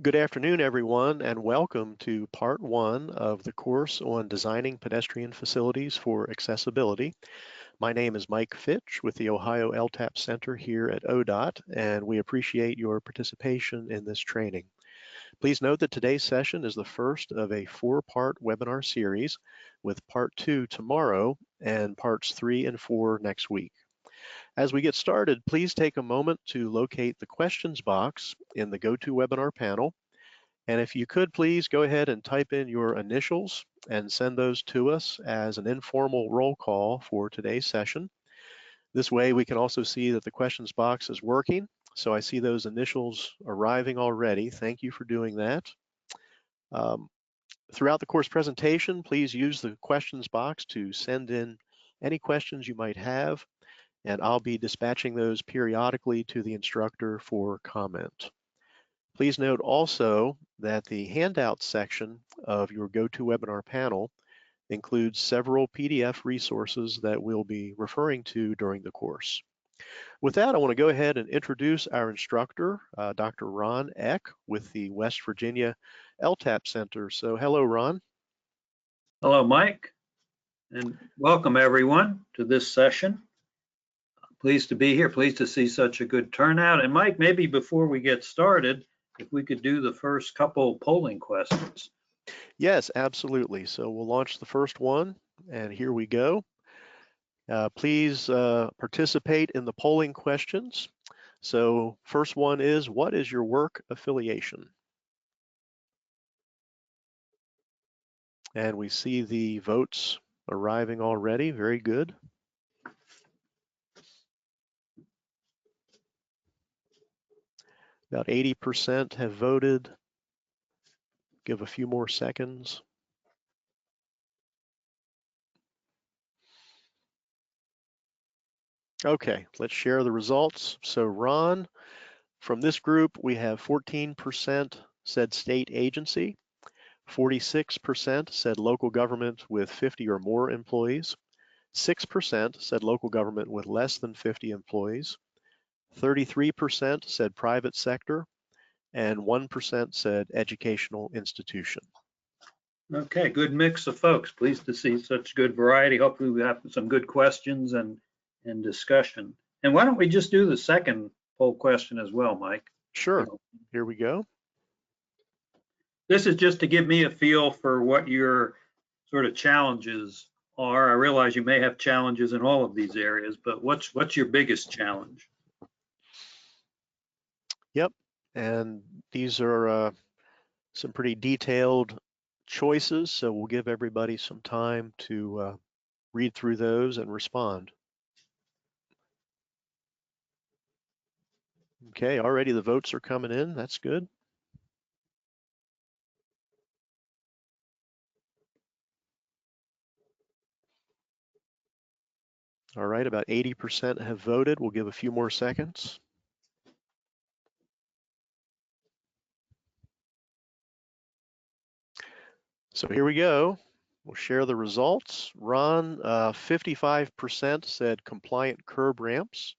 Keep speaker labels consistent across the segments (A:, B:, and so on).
A: Good afternoon, everyone, and welcome to part one of the course on designing pedestrian facilities for accessibility. My name is Mike Fitch with the Ohio LTAP Center here at ODOT, and we appreciate your participation in this training. Please note that today's session is the first of a four-part webinar series, with part two tomorrow and parts 3 and 4 next week. As we get started, please take a moment to locate the questions box in the GoToWebinar panel. And if you could please go ahead and type in your initials and send those to us as an informal roll call for today's session. This way we can also see that the questions box is working. So I see those initials arriving already. Thank you for doing that. Throughout the course presentation, please use the questions box to send in any questions you might have, and I'll be dispatching those periodically to the instructor for comment. Please note also that the handout section of your GoToWebinar panel includes several PDF resources that we'll be referring to during the course. With that, I want to go ahead and introduce our instructor, Dr. Ron Eck with the West Virginia LTAP Center. So hello, Ron.
B: Hello, Mike, and welcome everyone to this session. Pleased to be here, pleased to see such a good turnout. And Mike, maybe before we get started, if we could do the first couple polling questions.
A: Yes, absolutely. So we'll launch the first one, and here we go. Please participate in the polling questions. So first one is, what is your work affiliation? And we see the votes arriving already. Very good. About 80% have voted. Give a few more seconds. Okay, let's share the results. So Ron, from this group, we have 14% said state agency, 46% said local government with 50 or more employees, 6% said local government with less than 50 employees, 33% said private sector, and 1% said educational institution.
B: Okay, good mix of folks. Pleased to see such good variety. Hopefully we have some good questions and discussion. And why don't we just do the second poll question as well, Mike?
A: Sure, here we go.
B: This is just to give me a feel for what your sort of challenges are. I realize you may have challenges in all of these areas, but what's your biggest challenge?
A: Yep, and these are some pretty detailed choices, so we'll give everybody some time to read through those and respond. Okay, already the votes are coming in. That's good. All right, about 80% have voted. We'll give a few more seconds. So here we go. We'll share the results. Ron, 55% said compliant curb ramps.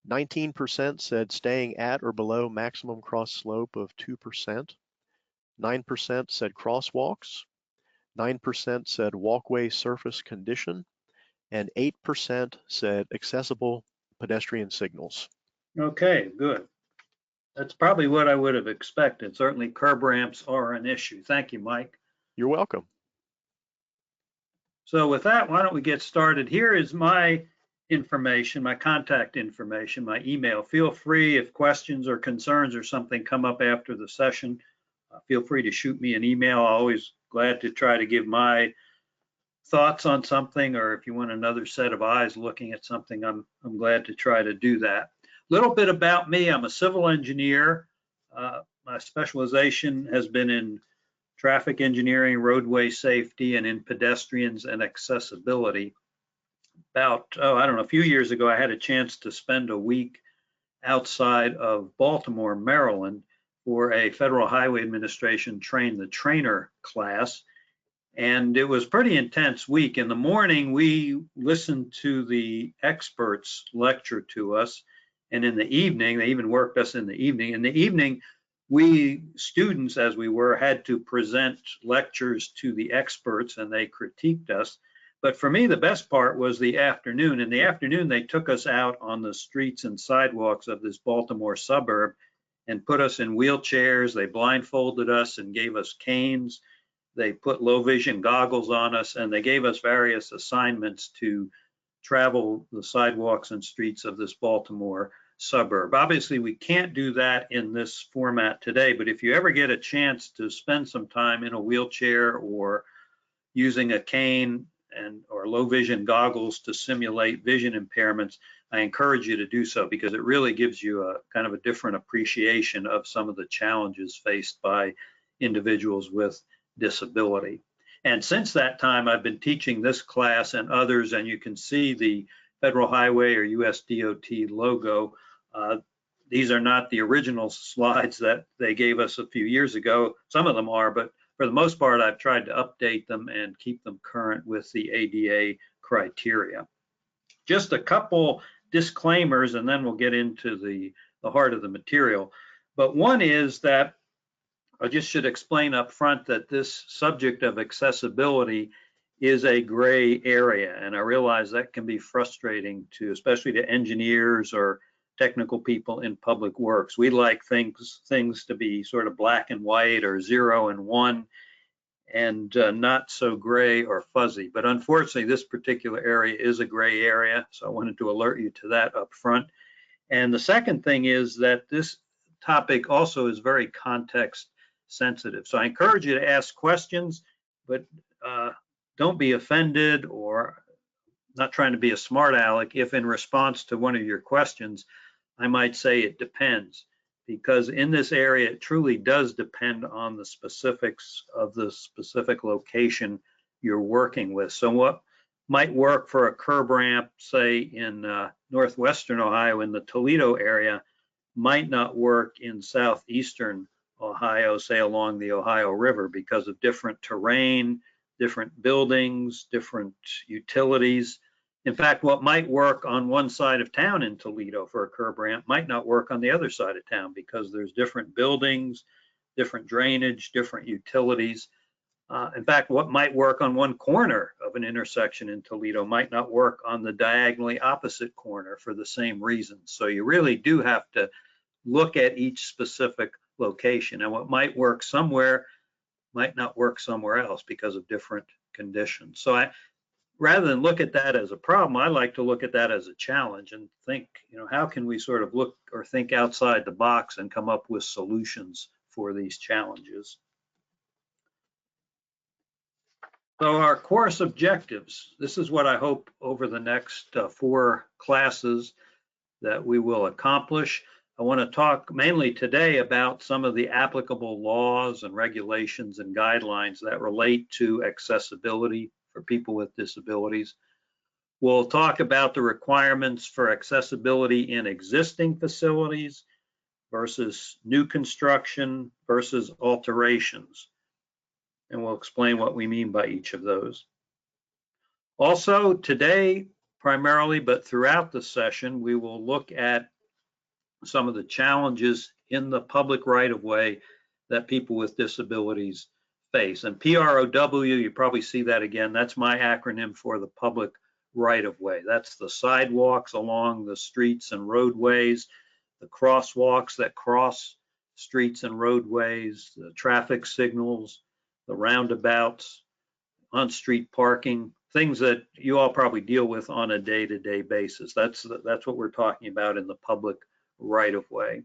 A: 19% said staying at or below maximum cross slope of 2%. 9% said crosswalks. 9% said walkway surface condition. And 8% said accessible pedestrian signals.
B: Okay, good. That's probably what I would have expected. Certainly curb ramps are an issue. Thank you, Mike.
A: You're welcome.
B: So with that, why don't we get started? Here is my information, my contact information, my email. Feel free if questions or concerns or something come up after the session, feel free to shoot me an email. I'm always glad to try to give my thoughts on something, or if you want another set of eyes looking at something, I'm glad to try to do that. A little bit about me. I'm a civil engineer. My specialization has been in traffic engineering, roadway safety, and in pedestrians and accessibility. About, I don't know, a few years ago, I had a chance to spend a week outside of Baltimore, Maryland, for a Federal Highway Administration Train the Trainer class. And it was a pretty intense week. In the morning, we listened to the experts lecture to us. And in the evening, they even worked us in the evening. In the evening, we students, as we were, had to present lectures to the experts and they critiqued us. But for me, the best part was the afternoon. In the afternoon, they took us out on the streets and sidewalks of this Baltimore suburb and put us in wheelchairs. They blindfolded us and gave us canes. They put low vision goggles on us, and they gave us various assignments to travel the sidewalks and streets of this Baltimore suburb. Obviously, we can't do that in this format today, but if you ever get a chance to spend some time in a wheelchair or using a cane or low vision goggles to simulate vision impairments, I encourage you to do so, because it really gives you a kind of a different appreciation of some of the challenges faced by individuals with disability. And since that time, I've been teaching this class and others, and you can see the Federal Highway or US DOT logo. These are not the original slides that they gave us a few years ago. Some of them are, but for the most part, I've tried to update them and keep them current with the ADA criteria. Just a couple disclaimers, and then we'll get into the heart of the material. But one is that I just should explain up front that this subject of accessibility is a gray area, and I realize that can be frustrating to, especially to engineers or technical people in public works. We like things to be sort of black and white or 0 and 1, and not so gray or fuzzy. But unfortunately, this particular area is a gray area, so I wanted to alert you to that up front. And the second thing is that this topic also is very context sensitive. So I encourage you to ask questions, but don't be offended or not trying to be a smart aleck if in response to one of your questions, I might say it depends, because in this area, it truly does depend on the specifics of the specific location you're working with. So what might work for a curb ramp, say in northwestern Ohio in the Toledo area, might not work in southeastern Ohio, say along the Ohio River, because of different terrain, different buildings, different utilities. In fact, what might work on one side of town in Toledo for a curb ramp might not work on the other side of town, because there's different buildings, different drainage, different utilities. In fact, what might work on one corner of an intersection in Toledo might not work on the diagonally opposite corner for the same reasons. So you really do have to look at each specific location, and what might work somewhere might not work somewhere else because of different conditions. So rather than look at that as a problem, I like to look at that as a challenge and think, how can we sort of look or think outside the box and come up with solutions for these challenges? So our course objectives, this is what I hope over the next 4 classes that we will accomplish. I want to talk mainly today about some of the applicable laws and regulations and guidelines that relate to accessibility for people with disabilities. We'll talk about the requirements for accessibility in existing facilities versus new construction versus alterations. And we'll explain what we mean by each of those. Also today, primarily, but throughout the session, we will look at some of the challenges in the public right-of-way that people with disabilities face. And PROW, you probably see that again, that's my acronym for the public right-of-way. That's the sidewalks along the streets and roadways, the crosswalks that cross streets and roadways, the traffic signals, the roundabouts, on-street parking, things that you all probably deal with on a day-to-day basis. That's what we're talking about in the public right-of-way.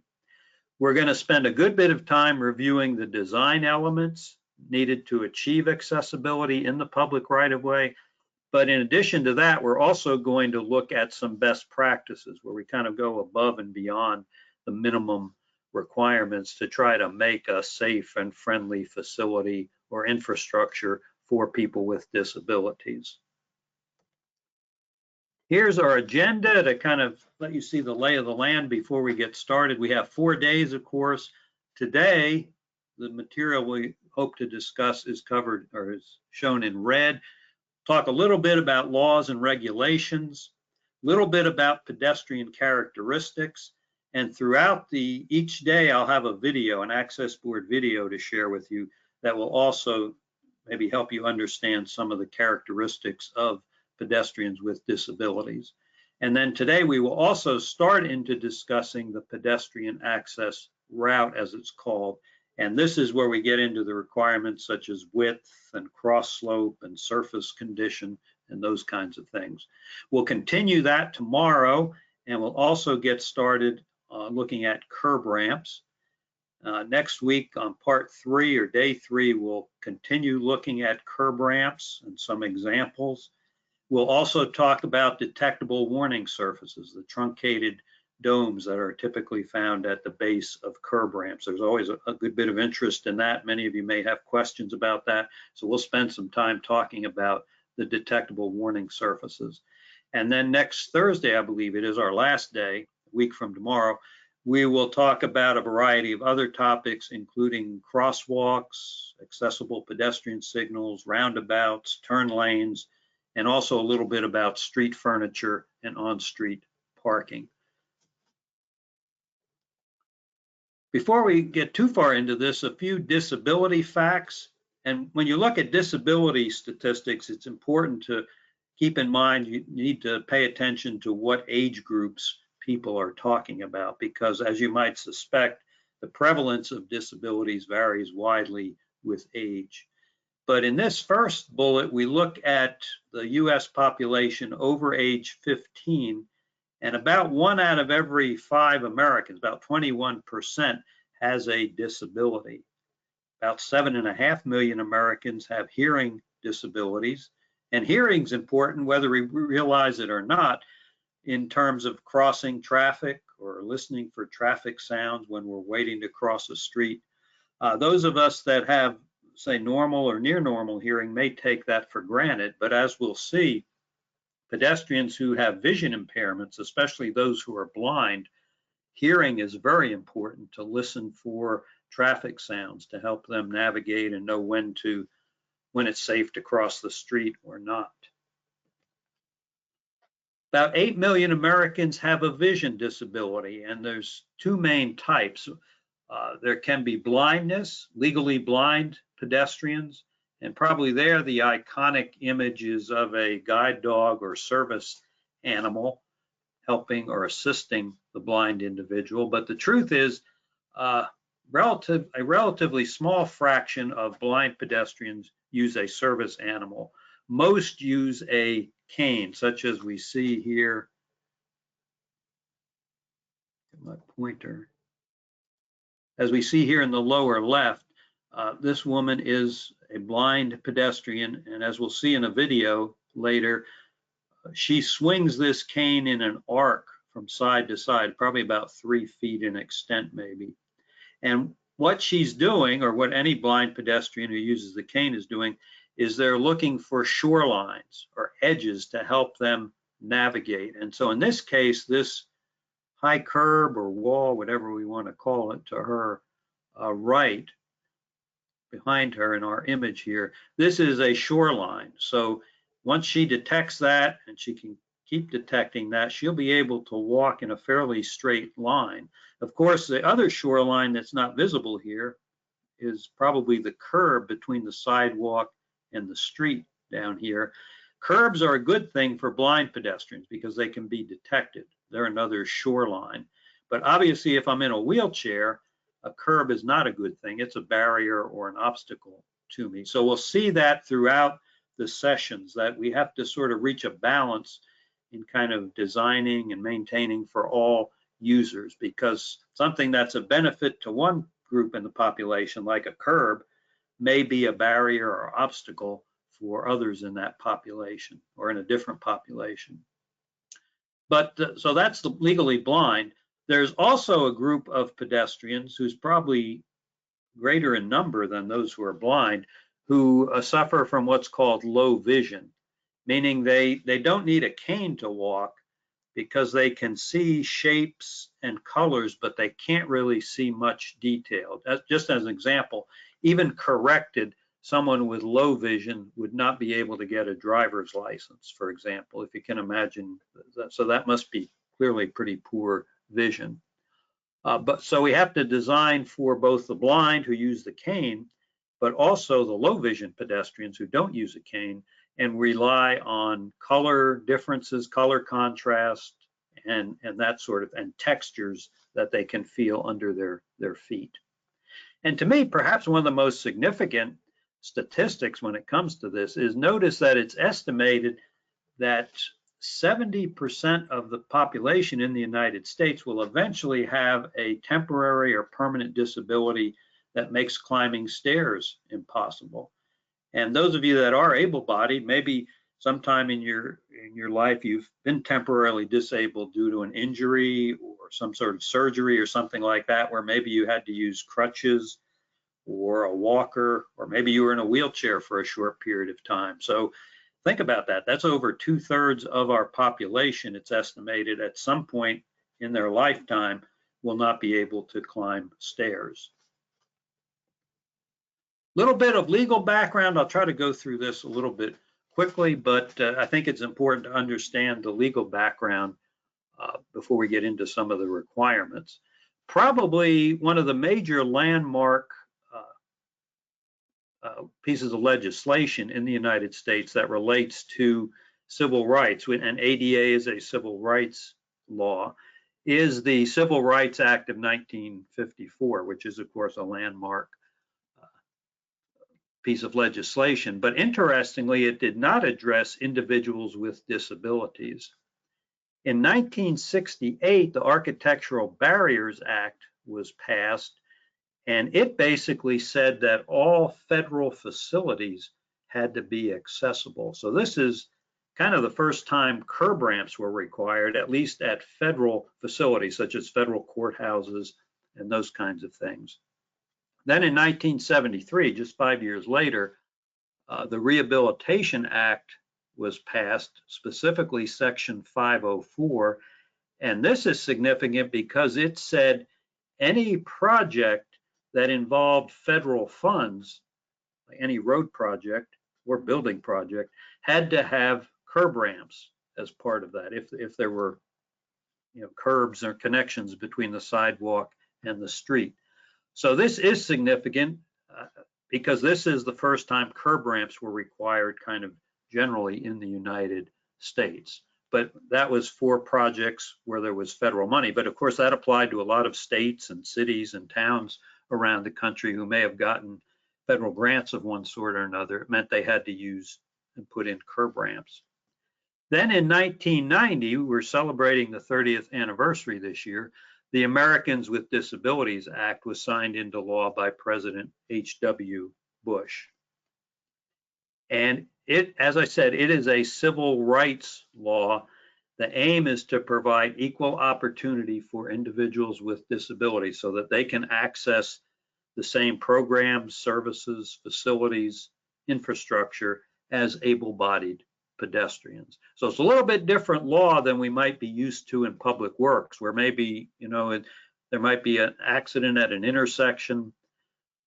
B: We're going to spend a good bit of time reviewing the design elements needed to achieve accessibility in the public right-of-way. But in addition to that, we're also going to look at some best practices where we kind of go above and beyond the minimum requirements to try to make a safe and friendly facility or infrastructure for people with disabilities. Here's our agenda to kind of let you see the lay of the land before we get started. We have 4 days, of course. Today, the material we hope to discuss is covered or is shown in red. Talk a little bit about laws and regulations, a little bit about pedestrian characteristics, And throughout each day, I'll have a video, an access board video to share with you that will also maybe help you understand some of the characteristics of pedestrians with disabilities. And then today we will also start into discussing the pedestrian access route, as it's called. And this is where we get into the requirements such as width and cross slope and surface condition and those kinds of things. We'll continue that tomorrow, and we'll also get started looking at curb ramps. Next week on part 3 or day 3, we'll continue looking at curb ramps and some examples. We'll also talk about detectable warning surfaces, the truncated domes that are typically found at the base of curb ramps. There's always a good bit of interest in that. Many of you may have questions about that. So we'll spend some time talking about the detectable warning surfaces. And then next Thursday, I believe it is our last day, a week from tomorrow, we will talk about a variety of other topics, including crosswalks, accessible pedestrian signals, roundabouts, turn lanes, and also a little bit about street furniture and on-street parking. Before we get too far into this, a few disability facts. And when you look at disability statistics, it's important to keep in mind you need to pay attention to what age groups people are talking about, because as you might suspect, the prevalence of disabilities varies widely with age. But in this first bullet, we look at the US population over age 15, and about 1 out of every 5 Americans, about 21%, has a disability. About 7.5 million Americans have hearing disabilities. And hearing's important whether we realize it or not in terms of crossing traffic or listening for traffic sounds when we're waiting to cross a street. Those of us that have, say, normal or near normal hearing may take that for granted, but as we'll see, pedestrians who have vision impairments, especially those who are blind, hearing is very important to listen for traffic sounds to help them navigate and know when it's safe to cross the street or not. About 8 million Americans have a vision disability, and there's 2 main types. There can be blindness, legally blind pedestrians, and probably there the iconic images of a guide dog or service animal helping or assisting the blind individual. But the truth is, a relatively small fraction of blind pedestrians use a service animal. Most use a cane, such as we see here. My pointer. As we see here in the lower left, this woman is a blind pedestrian, and as we'll see in a video later, she swings this cane in an arc from side to side, probably about 3 feet in extent maybe. And what she's doing, or what any blind pedestrian who uses the cane is doing, is they're looking for shorelines or edges to help them navigate. And so in this case, this high curb or wall, whatever we want to call it, to her right, behind her in our image here, this is a shoreline. So once she detects that, and she can keep detecting that, she'll be able to walk in a fairly straight line. Of course, the other shoreline that's not visible here is probably the curb between the sidewalk and the street down here. Curbs are a good thing for blind pedestrians because they can be detected. They're another shoreline. But obviously, if I'm in a wheelchair, a curb is not a good thing. It's a barrier or an obstacle to me. So we'll see that throughout the sessions, that we have to sort of reach a balance in kind of designing and maintaining for all users, because something that's a benefit to one group in the population, like a curb, may be a barrier or obstacle for others in that population or in a different population. But so that's the legally blind. There's also a group of pedestrians who's probably greater in number than those who are blind, who suffer from what's called low vision, meaning they don't need a cane to walk because they can see shapes and colors, but they can't really see much detail. Just as an example, even corrected, someone with low vision would not be able to get a driver's license, for example, if you can imagine that. So that must be clearly pretty poor vision. But so we have to design for both the blind who use the cane, but also the low vision pedestrians who don't use a cane, and rely on color differences, color contrast, and that sort of, and textures that they can feel under their feet. And to me, perhaps one of the most significant statistics when it comes to this is notice that it's estimated that 70% of the population in the United States will eventually have a temporary or permanent disability that makes climbing stairs impossible. And those of you that are able-bodied, maybe sometime in your life you've been temporarily disabled due to an injury or some sort of surgery or something like that, where maybe you had to use crutches or a walker, or maybe you were in a wheelchair for a short period of time. So think about that. That's over 2/3 of our population. It's estimated at some point in their lifetime will not be able to climb stairs. Little bit of legal background. I'll try to go through this a little bit quickly, but I think it's important to understand the legal background before we get into some of the requirements. Probably one of the major landmark pieces of legislation in the United States that relates to civil rights, and ADA is a civil rights law, is the Civil Rights Act of 1954, which is, of course, a landmark piece of legislation. But interestingly, it did not address individuals with disabilities. In 1968, the Architectural Barriers Act was passed, and it basically said that all federal facilities had to be accessible. So this is kind of the first time curb ramps were required, at least at federal facilities, such as federal courthouses and those kinds of things. Then in 1973, just 5 years later, the Rehabilitation Act was passed, specifically Section 504. And this is significant because it said any project that involved federal funds, like any road project or building project, had to have curb ramps as part of that, if there were curbs or connections between the sidewalk and the street. So this is significant because this is the first time curb ramps were required kind of generally in the United States. But that was for projects where there was federal money. But of course, that applied to a lot of states and cities and towns around the country who may have gotten federal grants of one sort or another. It meant they had to use and put in curb ramps. Then in 1990, we're celebrating the 30th anniversary this year, the Americans with Disabilities Act was signed into law by President H.W. Bush. And it, as I said, it is a civil rights law. The aim is to provide equal opportunity for individuals with disabilities so that they can access the same programs, services, facilities, infrastructure as able-bodied pedestrians. So it's a little bit different law than we might be used to in public works, where maybe, there might be an accident at an intersection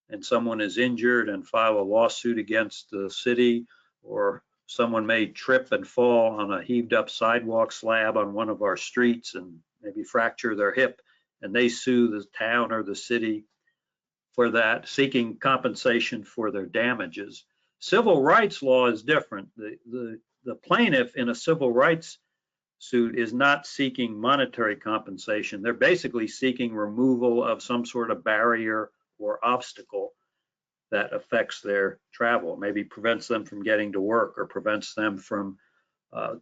B: and someone is injured and file a lawsuit against the city, or someone may trip and fall on a heaved up sidewalk slab on one of our streets and maybe fracture their hip, and they sue the town or the city for that, seeking compensation for their damages. Civil rights law is different. The plaintiff in a civil rights suit is not seeking monetary compensation. They're basically seeking removal of some sort of barrier or obstacle that affects their travel, maybe prevents them from getting to work or prevents them from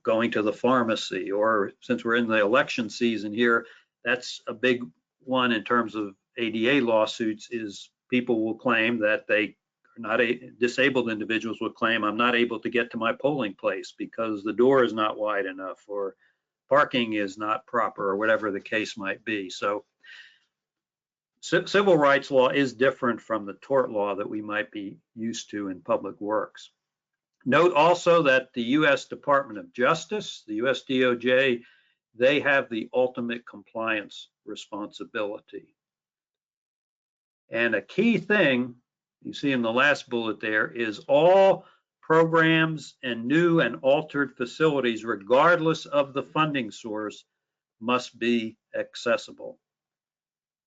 B: going to the pharmacy. Or since we're in the election season here, that's a big one in terms of ADA lawsuits, is people will claim that they disabled individuals would claim, I'm not able to get to my polling place because the door is not wide enough or parking is not proper or whatever the case might be. So civil rights law is different from the tort law that we might be used to in public works. Note also that the U.S. Department of Justice, the U.S. DOJ, they have the ultimate compliance responsibility. And a key thing you see in the last bullet there is all programs and new and altered facilities, regardless of the funding source, must be accessible.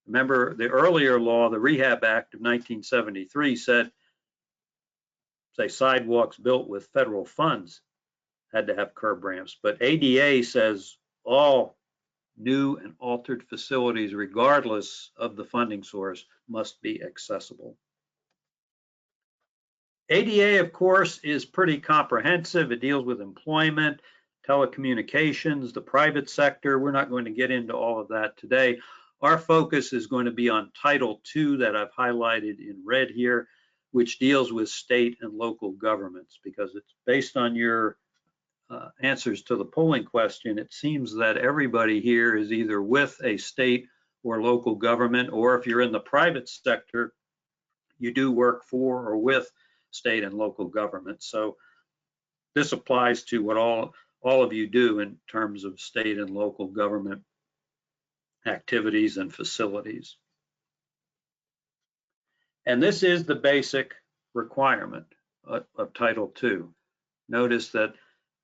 B: Remember, the earlier law, the Rehab Act of 1973, said, say, sidewalks built with federal funds had to have curb ramps. But ADA says all new and altered facilities, regardless of the funding source, must be accessible. ADA, of course, is pretty comprehensive. It deals with employment, telecommunications, the private sector. We're not going to get into all of that today. Our focus is going to be on Title II that I've highlighted in red here, which deals with state and local governments, because it's based on your answers to the polling question. It seems that everybody here is either with a state or local government, or if you're in the private sector, you do work for or with state and local government. So this applies to what all of you do in terms of state and local government activities and facilities. And this is the basic requirement of Title II. Notice that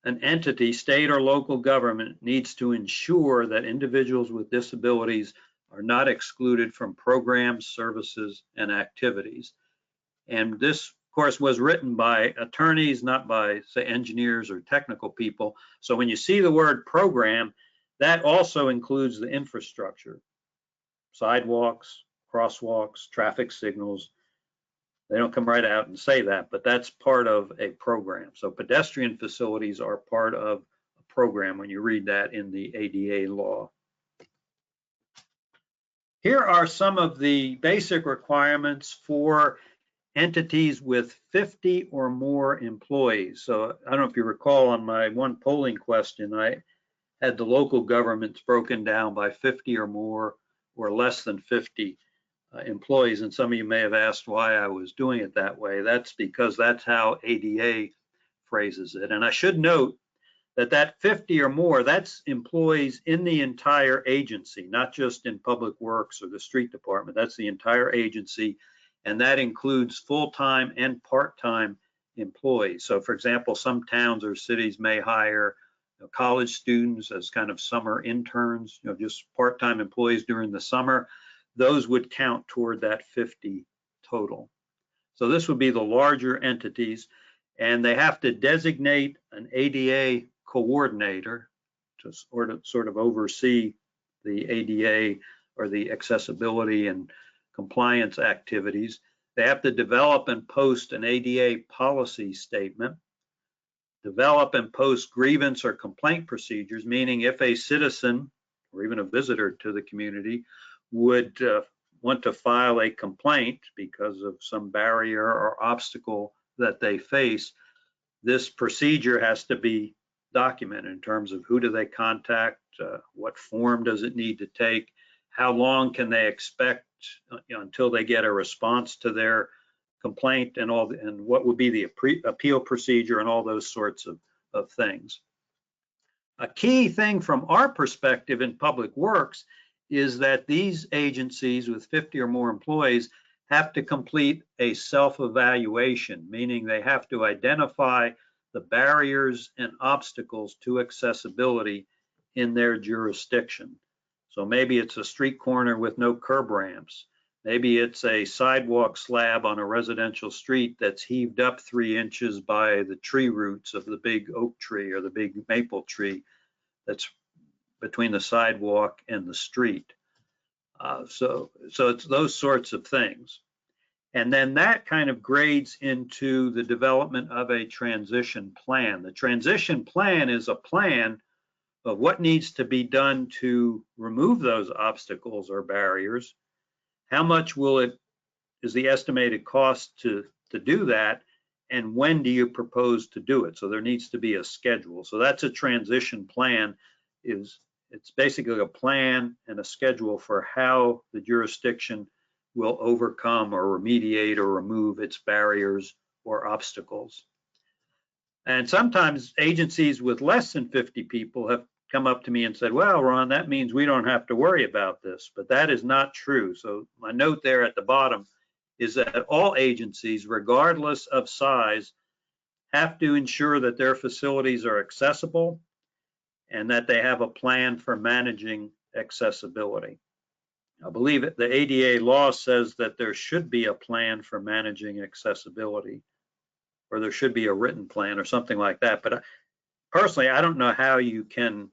B: an entity, state or local government, needs to ensure that individuals with disabilities are not excluded from programs, services, and activities. And this, of course, was written by attorneys, not by, say, engineers or technical people. So when you see the word program, that also includes the infrastructure, sidewalks, crosswalks, traffic signals. They don't come right out and say that, but that's part of a program. So pedestrian facilities are part of a program when you read that in the ADA law. Here are some of the basic requirements for entities with 50 or more employees. So I don't know if you recall, on my one polling question, I had the local governments broken down by 50 or more or less than 50 employees. And some of you may have asked why I was doing it that way. That's because that's how ADA phrases it. And I should note that that 50 or more, that's employees in the entire agency, not just in public works or the street department. That's the entire agency. And that includes full-time and part-time employees. So for example, some towns or cities may hire college students as kind of summer interns, just part-time employees during the summer. Those would count toward that 50 total. So this would be the larger entities, and they have to designate an ADA coordinator to sort of oversee the ADA or the accessibility and compliance activities. They have to develop and post an ADA policy statement, develop and post grievance or complaint procedures, meaning if a citizen or even a visitor to the community would want to file a complaint because of some barrier or obstacle that they face, this procedure has to be documented in terms of who do they contact, what form does it need to take, how long can they expect until they get a response to their complaint, and what would be the appeal procedure, and all those sorts of things. A key thing from our perspective in public works is that these agencies with 50 or more employees have to complete a self-evaluation, meaning they have to identify the barriers and obstacles to accessibility in their jurisdiction. So maybe it's a street corner with no curb ramps. Maybe it's a sidewalk slab on a residential street that's heaved up 3 inches by the tree roots of the big oak tree or the big maple tree that's between the sidewalk and the street. So it's those sorts of things. And then that kind of grades into the development of a transition plan. The transition plan is a plan of what needs to be done to remove those obstacles or barriers. How much is the estimated cost to do that? And when do you propose to do it? So there needs to be a schedule. So that's a transition plan. It's basically a plan and a schedule for how the jurisdiction will overcome or remediate or remove its barriers or obstacles. And sometimes agencies with less than 50 people have come up to me and said, well, Ron, that means we don't have to worry about this, but that is not true. So my note there at the bottom is that all agencies, regardless of size, have to ensure that their facilities are accessible and that they have a plan for managing accessibility. I believe the ADA law says that there should be a plan for managing accessibility, or there should be a written plan or something like that. But personally, I don't know how you can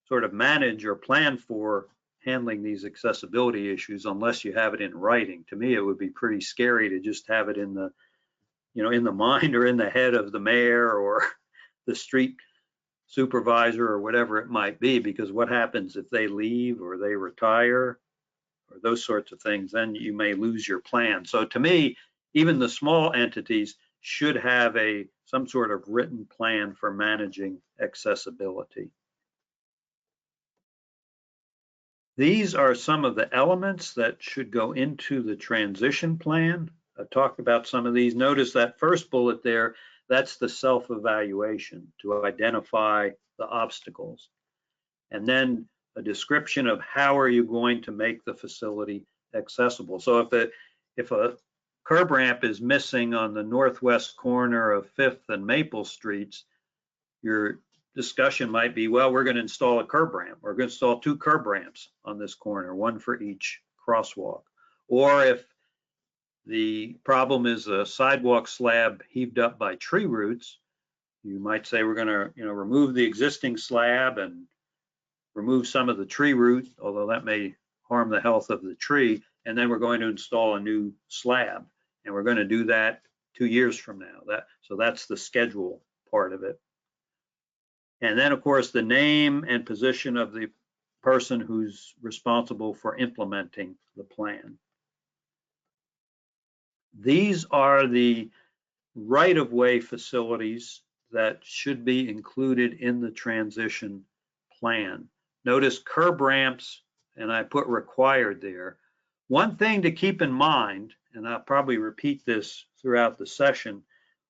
B: sort of manage or plan for handling these accessibility issues unless you have it in writing. To me, it would be pretty scary to just have it in the, in the mind or in the head of the mayor or the street supervisor or whatever it might be, because what happens if they leave or they retire or those sorts of things, then you may lose your plan. So to me, even the small entities should have some sort of written plan for managing accessibility. These are some of the elements that should go into the transition plan. I talked about some of these. Notice that first bullet there, that's the self-evaluation to identify the obstacles. And then a description of how are you going to make the facility accessible. So if a curb ramp is missing on the northwest corner of 5th and Maple Streets, your discussion might be, well, we're going to install a curb ramp. We're going to install 2 curb ramps on this corner, 1 for each crosswalk. Or if the problem is a sidewalk slab heaved up by tree roots, you might say we're going to, remove the existing slab and remove some of the tree root, although that may harm the health of the tree, and then we're going to install a new slab, and we're going to do that 2 years from now. So that's the schedule part of it. And then, of course, the name and position of the person who's responsible for implementing the plan. These are the right-of-way facilities that should be included in the transition plan. Notice curb ramps, and I put required there. One thing to keep in mind, and I'll probably repeat this throughout the session,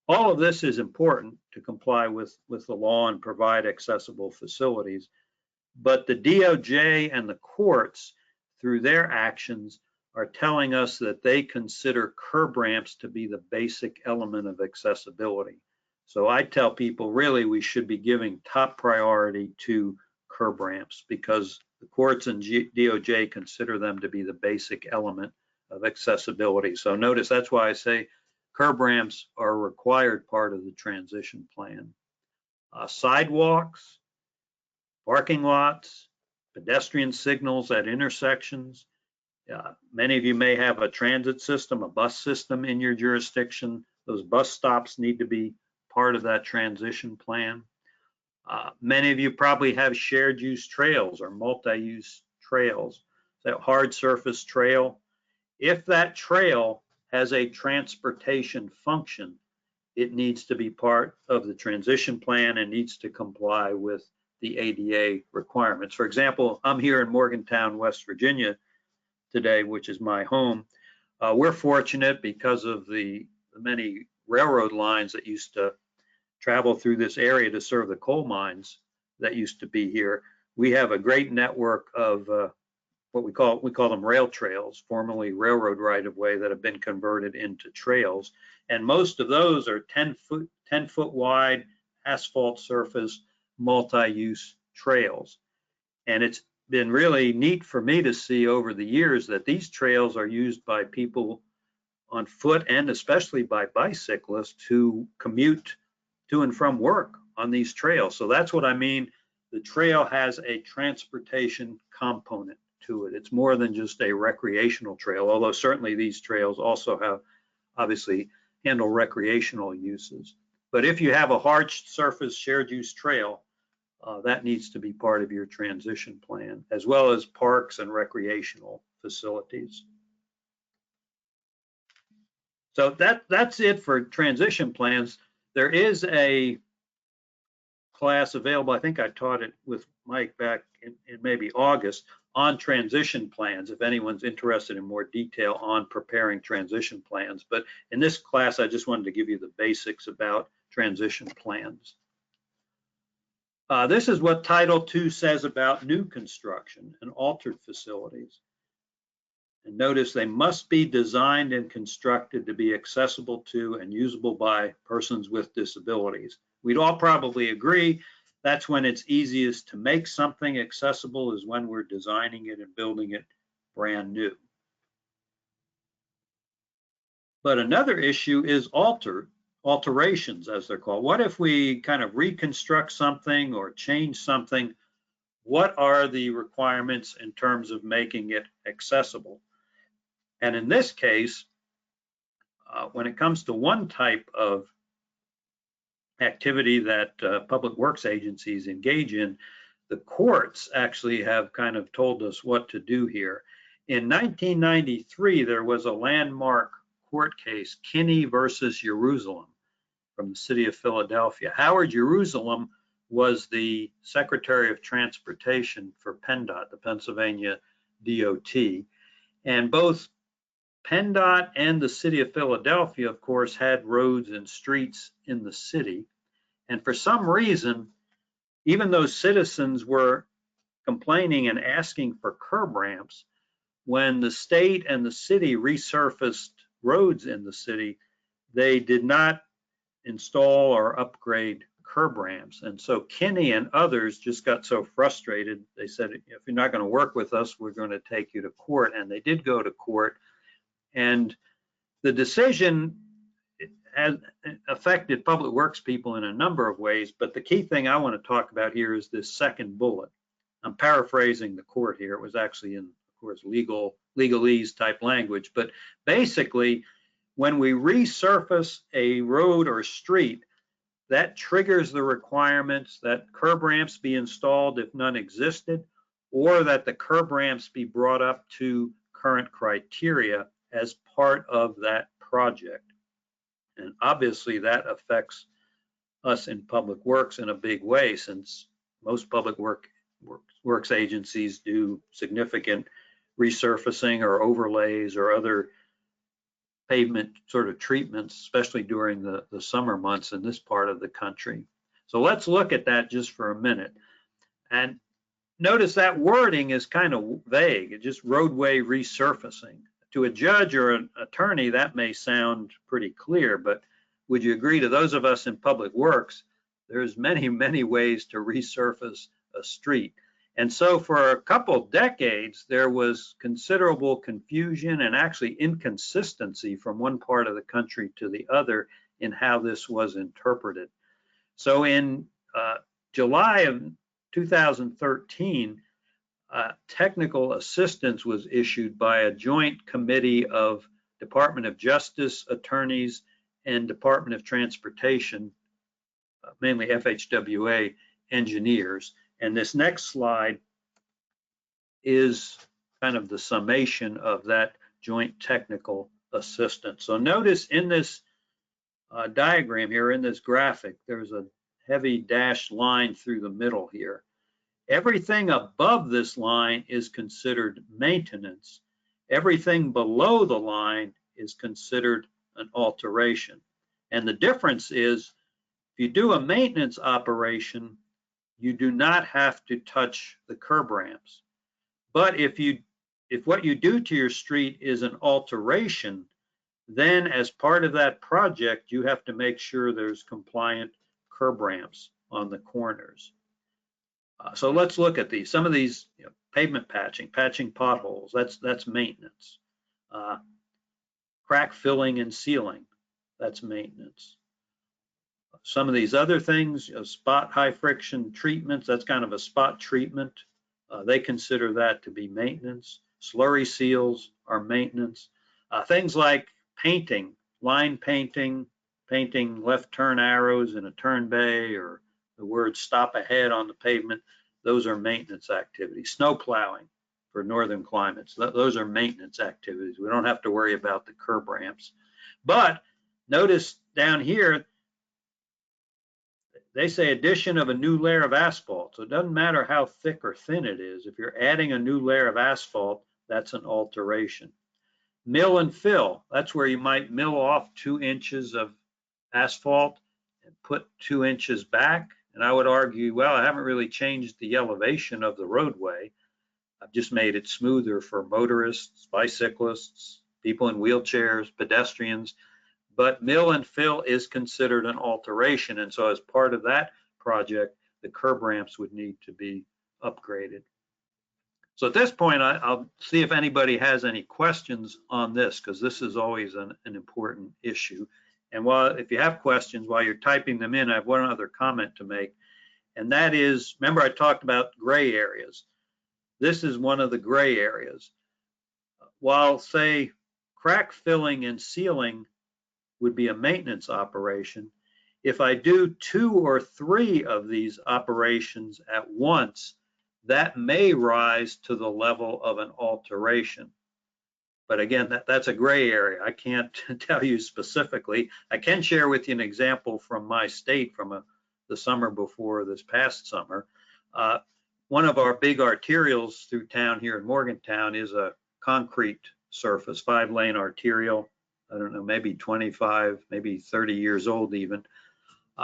B: all of this is important to comply with the law and provide accessible facilities, but the DOJ and the courts, through their actions, are telling us that they consider curb ramps to be the basic element of accessibility. So I tell people, really, we should be giving top priority to curb ramps because the courts and DOJ consider them to be the basic element of accessibility. So notice that's why I say curb ramps are a required part of the transition plan. Sidewalks, parking lots, pedestrian signals at intersections. Many of you may have a transit system, a bus system in your jurisdiction. Those bus stops need to be part of that transition plan. Many of you probably have shared use trails or multi-use trails. That hard surface trail, if that trail has a transportation function, it needs to be part of the transition plan and needs to comply with the ADA requirements. For example, I'm here in Morgantown, West Virginia today, which is my home. We're fortunate because of the many railroad lines that used to travel through this area to serve the coal mines that used to be here. We have a great network of what we call them rail trails, formerly railroad right-of-way that have been converted into trails. And most of those are 10 foot wide asphalt surface multi-use trails. And it's been really neat for me to see over the years that these trails are used by people on foot and especially by bicyclists who commute to and from work on these trails. So that's what I mean. The trail has a transportation component to it. It's more than just a recreational trail, although certainly these trails also have obviously handle recreational uses. But if you have a hard surface shared use trail, that needs to be part of your transition plan, as well as parks and recreational facilities. So that's it for transition plans. There is a class available, I think I taught it with Mike back in maybe August, on transition plans, if anyone's interested in more detail on preparing transition plans. But in this class, I just wanted to give you the basics about transition plans. This is what Title II says about new construction and altered facilities. And notice they must be designed and constructed to be accessible to and usable by persons with disabilities. We'd all probably agree that's when it's easiest to make something accessible, is when we're designing it and building it brand new. But another issue is alterations, as they're called. What if we kind of reconstruct something or change something? What are the requirements in terms of making it accessible? And in this case, when it comes to one type of activity that public works agencies engage in, the courts actually have kind of told us what to do here. In 1993, there was a landmark court case, Kinney versus Jerusalem, from the city of Philadelphia. Howard Jerusalem was the Secretary of Transportation for PennDOT, the Pennsylvania DOT, and both PennDOT and the city of Philadelphia, of course, had roads and streets in the city. And for some reason, even though citizens were complaining and asking for curb ramps, when the state and the city resurfaced roads in the city, they did not install or upgrade curb ramps. And so Kinney and others just got so frustrated, they said, if you're not going to work with us, we're going to take you to court. And they did go to court. And the decision has affected public works people in a number of ways, but the key thing I want to talk about here is this second bullet. I'm paraphrasing the court here. It was actually in, of course, legalese type language, but basically, when we resurface a road or street, that triggers the requirements that curb ramps be installed if none existed, or that the curb ramps be brought up to current criteria as part of that project. And obviously that affects us in public works in a big way, since most public works agencies do significant resurfacing or overlays or other pavement sort of treatments, especially during the summer months in this part of the country. So let's look at that just for a minute. And notice that wording is kind of vague. It's just roadway resurfacing. To a judge or an attorney, that may sound pretty clear, but would you agree, to those of us in public works, there's many, many ways to resurface a street. And so for a couple decades, there was considerable confusion and actually inconsistency from one part of the country to the other in how this was interpreted. So in July of 2013, technical assistance was issued by a joint committee of Department of Justice attorneys and Department of Transportation, mainly FHWA engineers. And this next slide is kind of the summation of that joint technical assistance. So notice in this diagram here, in this graphic, there's a heavy dashed line through the middle here. Everything above this line is considered maintenance. Everything below the line is considered an alteration. And the difference is, if you do a maintenance operation, you do not have to touch the curb ramps. But if what you do to your street is an alteration, then as part of that project, you have to make sure there's compliant curb ramps on the corners. So let's look at these. Some of these, pavement patching potholes, that's maintenance. Crack filling and sealing, that's maintenance. Some of these other things, spot high friction treatments, that's kind of a spot treatment. They consider that to be maintenance. Slurry seals are maintenance. Things like painting, line painting, painting left turn arrows in a turn bay, or the word stop ahead on the pavement, those are maintenance activities. Snow plowing for northern climates, those are maintenance activities. We don't have to worry about the curb ramps. But notice down here, they say addition of a new layer of asphalt. So it doesn't matter how thick or thin it is. If you're adding a new layer of asphalt, that's an alteration. Mill and fill, that's where you might mill off 2 inches of asphalt and put 2 inches back. And I would argue, well, I haven't really changed the elevation of the roadway. I've just made it smoother for motorists, bicyclists, people in wheelchairs, pedestrians. But mill and fill is considered an alteration. And so as part of that project, the curb ramps would need to be upgraded. So at this point, I'll see if anybody has any questions on this, because this is always an important issue. And if you have questions while you're typing them in, I have one other comment to make. And that is, remember I talked about gray areas. This is one of the gray areas. While, say, crack filling and sealing would be a maintenance operation, if I do 2 or 3 of these operations at once, that may rise to the level of an alteration. But again, that's a gray area. I can't tell you specifically. I can share with you an example from my state from the summer before this past summer. One of our big arterials through town here in Morgantown is a concrete surface, 5-lane arterial. I don't know, maybe 25, maybe 30 years old even.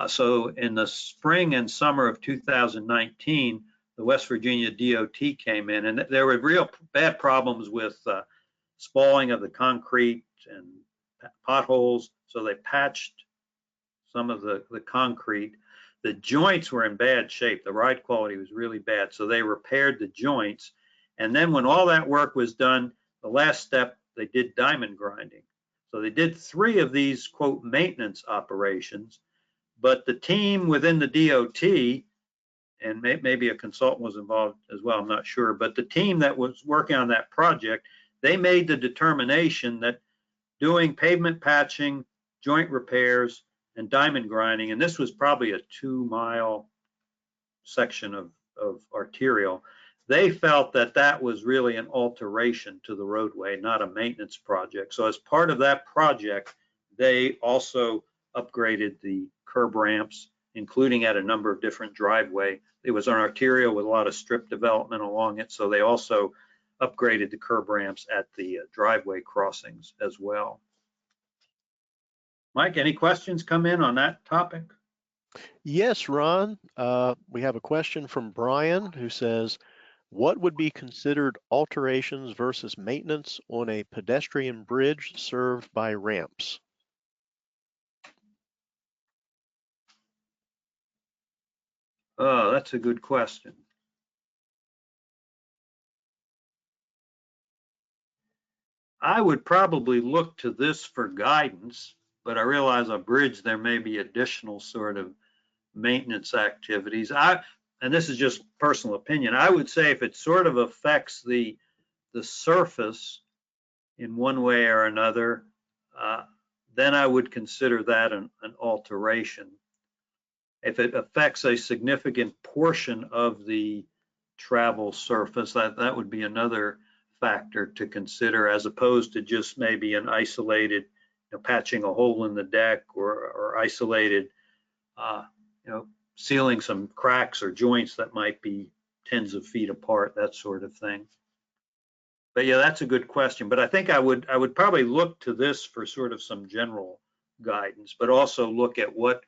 B: So in the spring and summer of 2019, the West Virginia DOT came in, and there were real bad problems with spalling of the concrete and potholes. So they patched some of the concrete. The joints were in bad shape. The ride quality was really bad. So they repaired the joints. And then when all that work was done, the last step, they did diamond grinding. So they did 3 of these, quote, maintenance operations. But the team within the DOT, and maybe a consultant was involved as well, I'm not sure, but the team that was working on that project, they made the determination that doing pavement patching, joint repairs, and diamond grinding, and this was probably a 2-mile section of arterial, they felt that that was really an alteration to the roadway, not a maintenance project. So as part of that project, they also upgraded the curb ramps, including at a number of different driveway. It was an arterial with a lot of strip development along it, so they also upgraded the curb ramps at the driveway crossings as well. Mike, any questions come in on that topic?
A: Yes, Ron. We have a question from Brian who says, what would be considered alterations versus maintenance on a pedestrian bridge served by ramps?
B: Oh, that's a good question. I would probably look to this for guidance, but I realize on bridge there may be additional sort of maintenance activities. And this is just personal opinion, I would say if it sort of affects the surface in one way or another, then I would consider that an alteration. If it affects a significant portion of the travel surface, that would be another factor to consider, as opposed to just maybe an isolated, patching a hole in the deck or isolated, sealing some cracks or joints that might be tens of feet apart, that sort of thing. But yeah, that's a good question. But I think I would probably look to this for sort of some general guidance, but also look at what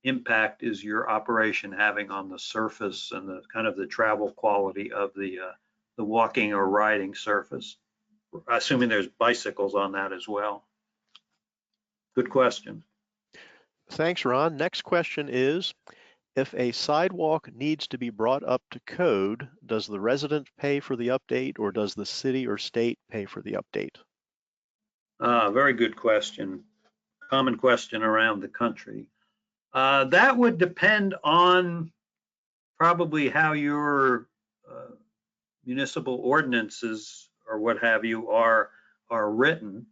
B: impact is your operation having on the surface and the kind of the travel quality of the walking or riding surface, assuming there's bicycles on that as well. Good question.
A: Thanks, Ron. Next question is, if a sidewalk needs to be brought up to code, does the resident pay for the update or does the city or state pay for the update?
B: Very good question. Common question around the country. That would depend on probably how your municipal ordinances or what have you are written.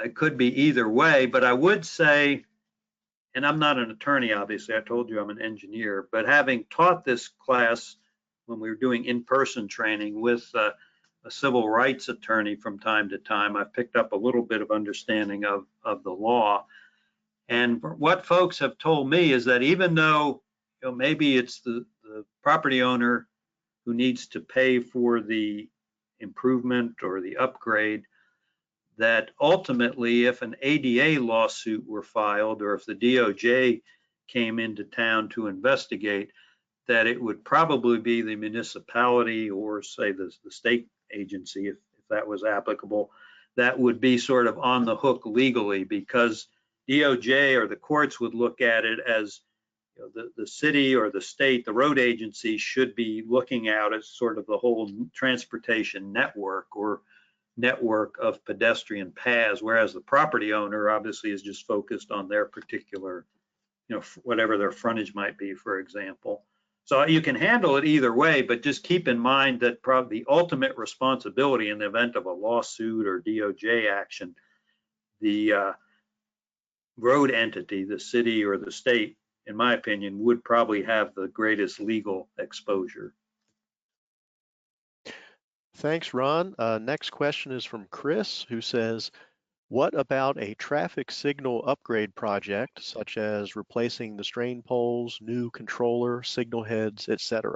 B: It could be either way, but I would say, and I'm not an attorney, obviously, I told you I'm an engineer, but having taught this class when we were doing in-person training with a civil rights attorney from time to time, I've picked up a little bit of understanding of the law. And what folks have told me is that even though maybe it's the property owner who needs to pay for the improvement or the upgrade, that ultimately if an ADA lawsuit were filed or if the DOJ came into town to investigate, that it would probably be the municipality or say the state agency, if that was applicable, that would be sort of on the hook legally, because DOJ or the courts would look at it as the city or the state, the road agency should be looking out at sort of the whole transportation network or network of pedestrian paths, whereas the property owner obviously is just focused on their particular, whatever their frontage might be, for example. So you can handle it either way, but just keep in mind that probably the ultimate responsibility in the event of a lawsuit or DOJ action, the road entity, the city or the state, in my opinion, would probably have the greatest legal exposure.
A: Thanks, Ron. Next question is from Chris, who says, what about a traffic signal upgrade project, such as replacing the strain poles, new controller, signal heads, etc.?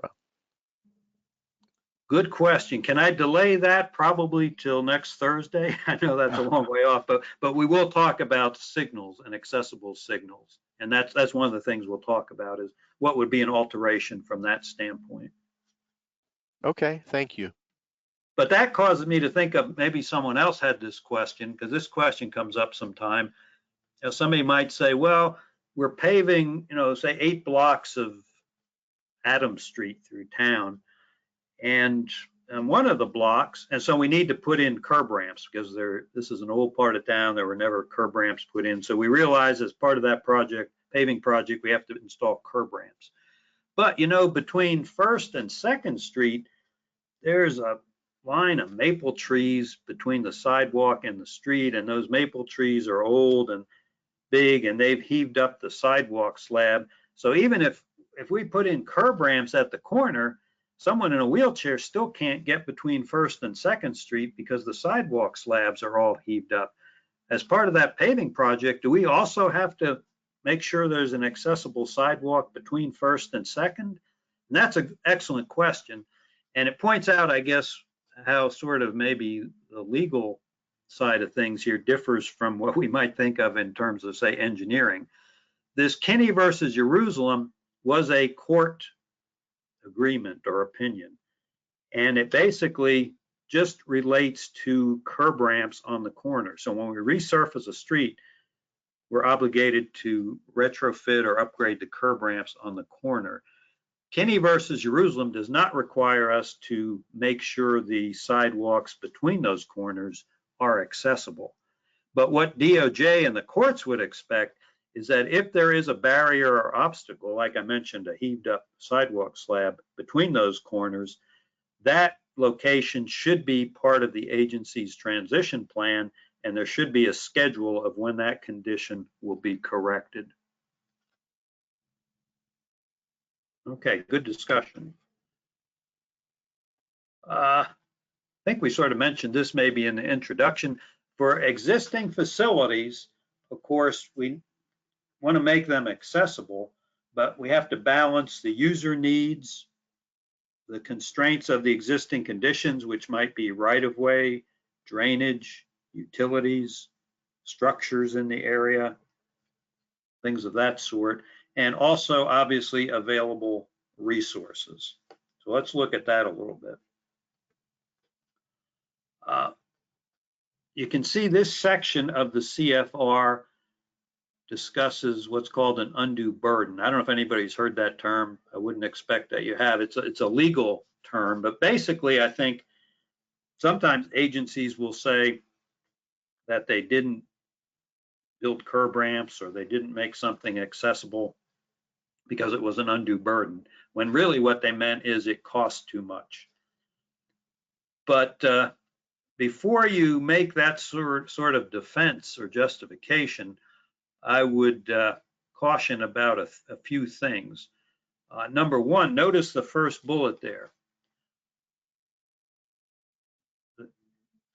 B: Good question. Can I delay that probably till next Thursday? I know that's a long way off, but we will talk about signals and accessible signals. And that's one of the things we'll talk about is what would be an alteration from that standpoint.
A: Okay, thank you.
B: But that causes me to think of maybe someone else had this question, because this question comes up sometime. Somebody might say, well, we're paving, say 8 blocks of Adams Street through town. And one of the blocks, and so we need to put in curb ramps because this is an old part of town. There were never curb ramps put in. So we realized as part of that project, paving project, we have to install curb ramps. But between 1st and 2nd Street, there's a line of maple trees between the sidewalk and the street, and those maple trees are old and big, and they've heaved up the sidewalk slab. So even if we put in curb ramps at the corner, someone in a wheelchair still can't get between 1st and 2nd Street because the sidewalk slabs are all heaved up. As part of that paving project, do we also have to make sure there's an accessible sidewalk between 1st and 2nd? And that's an excellent question. And it points out, I guess, how sort of maybe the legal side of things here differs from what we might think of in terms of, say, engineering. This Kinney versus Jerusalem was a court agreement or opinion, and it basically just relates to curb ramps on the corner. So when we resurface a street, we're obligated to retrofit or upgrade the curb ramps on the corner. Kinney versus Jerusalem does not require us to make sure the sidewalks between those corners are accessible. But what DOJ and the courts would expect is that if there is a barrier or obstacle, like I mentioned, a heaved up sidewalk slab between those corners, that location should be part of the agency's transition plan, and there should be a schedule of when that condition will be corrected. Okay, good discussion. I think we sort of mentioned this maybe in the introduction. For existing facilities, of course, we want to make them accessible, but we have to balance the user needs, the constraints of the existing conditions, which might be right-of-way, drainage, utilities, structures in the area, things of that sort, and also obviously available resources. So let's look at that a little bit. You can see this section of the CFR discusses what's called an undue burden. I don't know if anybody's heard that term. I wouldn't expect that you have. It's a legal term, but basically I think sometimes agencies will say that they didn't build curb ramps or they didn't make something accessible because it was an undue burden, when really what they meant is it costs too much. But before you make that sort of defense or justification, I would caution about a few things. Number one, notice the first bullet there.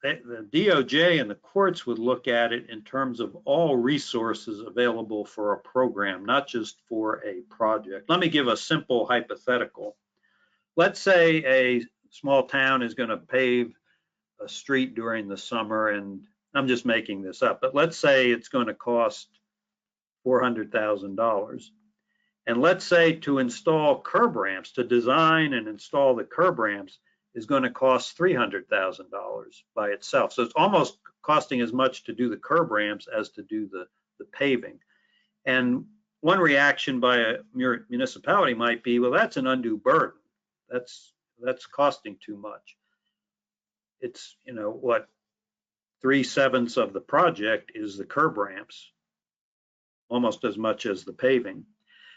B: The DOJ and the courts would look at it in terms of all resources available for a program, not just for a project. Let me give a simple hypothetical. Let's say a small town is going to pave a street during the summer, and I'm just making this up, but let's say it's going to cost $400,000. And let's say to install curb ramps, to design and install the curb ramps, is going to cost $300,000 by itself. So it's almost costing as much to do the curb ramps as to do the paving. And one reaction by a municipality might be, well, that's an undue burden. That's costing too much. It's, you know, what, 3/7 of the project is the curb ramps, almost as much as the paving.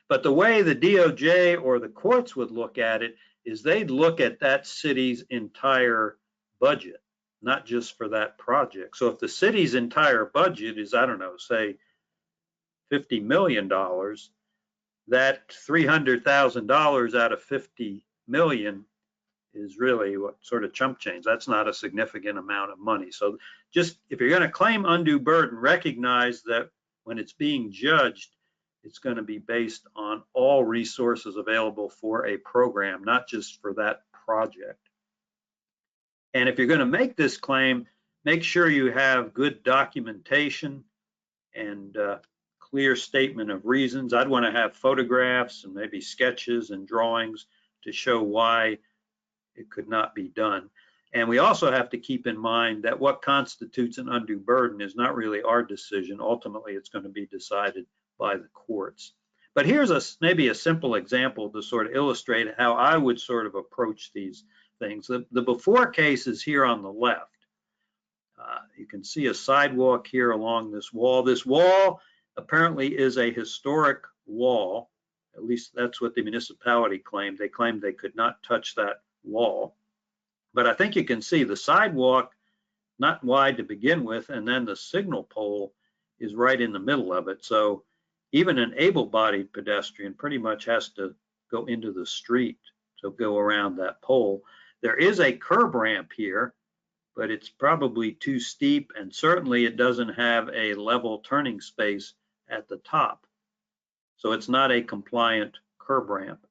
B: But the way the DOJ or the courts would look at it is they'd look at that city's entire budget, not just for that project. So if the city's entire budget is, I don't know, say $50 million, that $300,000 out of 50 million is really what sort of chump change. That's not a significant amount of money. So just, if you're going to claim undue burden, recognize that when it's being judged, it's going to be based on all resources available for a program, not just for that project. And if you're going to make this claim, make sure you have good documentation and clear statement of reasons. I'd want to have photographs and maybe sketches and drawings to show why it could not be done. And we also have to keep in mind that what constitutes an undue burden is not really our decision. Ultimately, it's going to be decided by the courts. But here's maybe a simple example to sort of illustrate how I would sort of approach these things. The before case is here on the left. You can see a sidewalk here along this wall. This wall apparently is a historic wall. At least that's what the municipality claimed. They claimed they could not touch that wall. But I think you can see the sidewalk, not wide to begin with, and then the signal pole is right in the middle of it. So even an able-bodied pedestrian pretty much has to go into the street to go around that pole. There is a curb ramp here, but it's probably too steep, and certainly it doesn't have a level turning space at the top. So it's not a compliant curb ramp.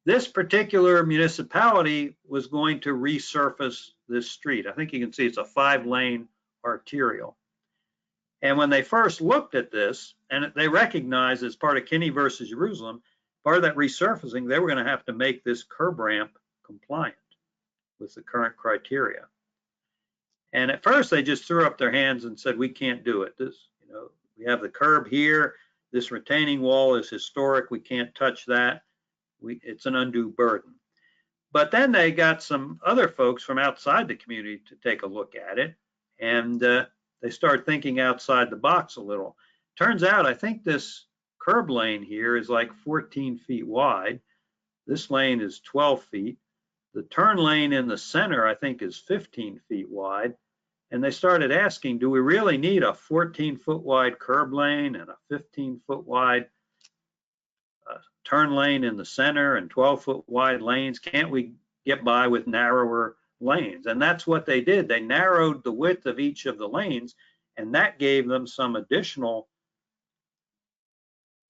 B: This particular municipality was going to resurface this street. I think you can see it's a 5-lane arterial. And when they first looked at this, and they recognized as part of Kinney versus Jerusalem, part of that resurfacing, they were going to have to make this curb ramp compliant with the current criteria. And at first they just threw up their hands and said, we can't do it. This, you know, we have the curb here. This retaining wall is historic. We can't touch that. It's an undue burden. But then they got some other folks from outside the community to take a look at it, and they start thinking outside the box a little. Turns out, I think this curb lane here is like 14 feet wide. This lane is 12 feet. The turn lane in the center, I think, is 15 feet wide. And they started asking, do we really need a 14-foot wide curb lane and a 15-foot wide turn lane in the center and 12-foot wide lanes? Can't we get by with narrower lanes? And that's what they did. They narrowed the width of each of the lanes, and that gave them some additional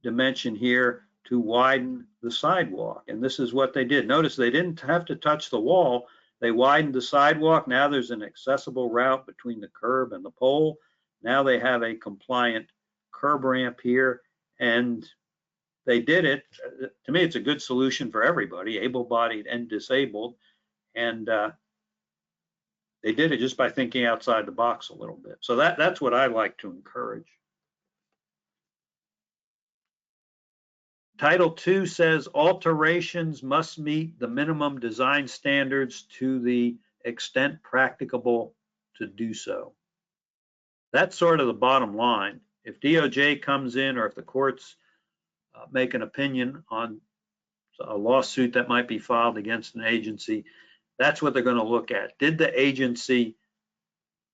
B: dimension here to widen the sidewalk. And this is what they did. Notice they didn't have to touch the wall. They widened the sidewalk. Now there's an accessible route between the curb and the pole. Now they have a compliant curb ramp here, and they did it. To me, it's a good solution for everybody, able-bodied and disabled. And they did it just by thinking outside the box a little bit. So that's what I like to encourage. Title II says alterations must meet the minimum design standards to the extent practicable to do so. That's sort of the bottom line. If DOJ comes in, or if the courts make an opinion on a lawsuit that might be filed against an agency, that's what they're going to look at. Did the agency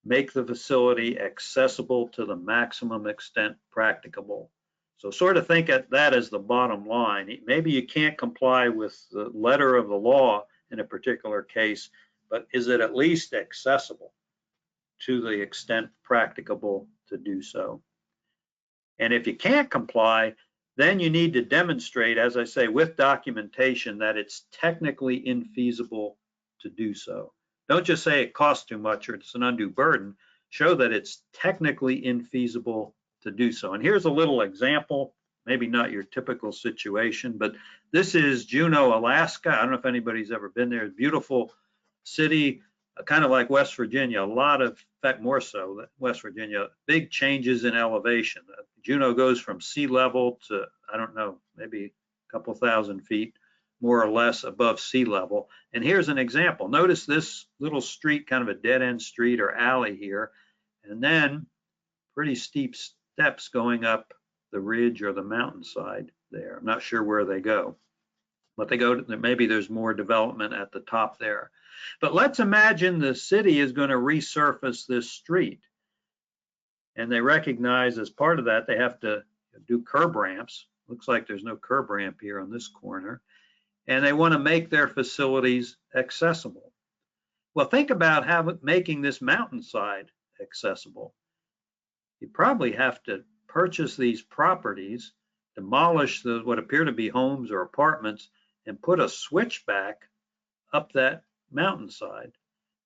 B: make the facility accessible to the maximum extent practicable? So sort of think of that as the bottom line. Maybe you can't comply with the letter of the law in a particular case, but is it at least accessible to the extent practicable to do so? And if you can't comply, then you need to demonstrate, as I say, with documentation, that it's technically infeasible to do so. Don't just say it costs too much or it's an undue burden. Show that it's technically infeasible to do so. And here's a little example, maybe not your typical situation, but this is Juneau, Alaska. I don't know if anybody's ever been there. Beautiful city, kind of like West Virginia, a lot of, in fact, more so than West Virginia, big changes in elevation. Juneau goes from sea level to, I don't know, maybe a couple thousand feet, more or less above sea level. And here's an example. Notice this little street, kind of a dead end street or alley here, and then pretty steep steps going up the ridge or the mountainside there. I'm not sure where they go, but they go to, maybe there's more development at the top there. But let's imagine the city is going to resurface this street, and they recognize as part of that they have to do curb ramps. Looks like there's no curb ramp here on this corner, and they want to make their facilities accessible. Well, think about making this mountainside accessible. You probably have to purchase these properties, demolish what appear to be homes or apartments, and put a switchback up that mountainside.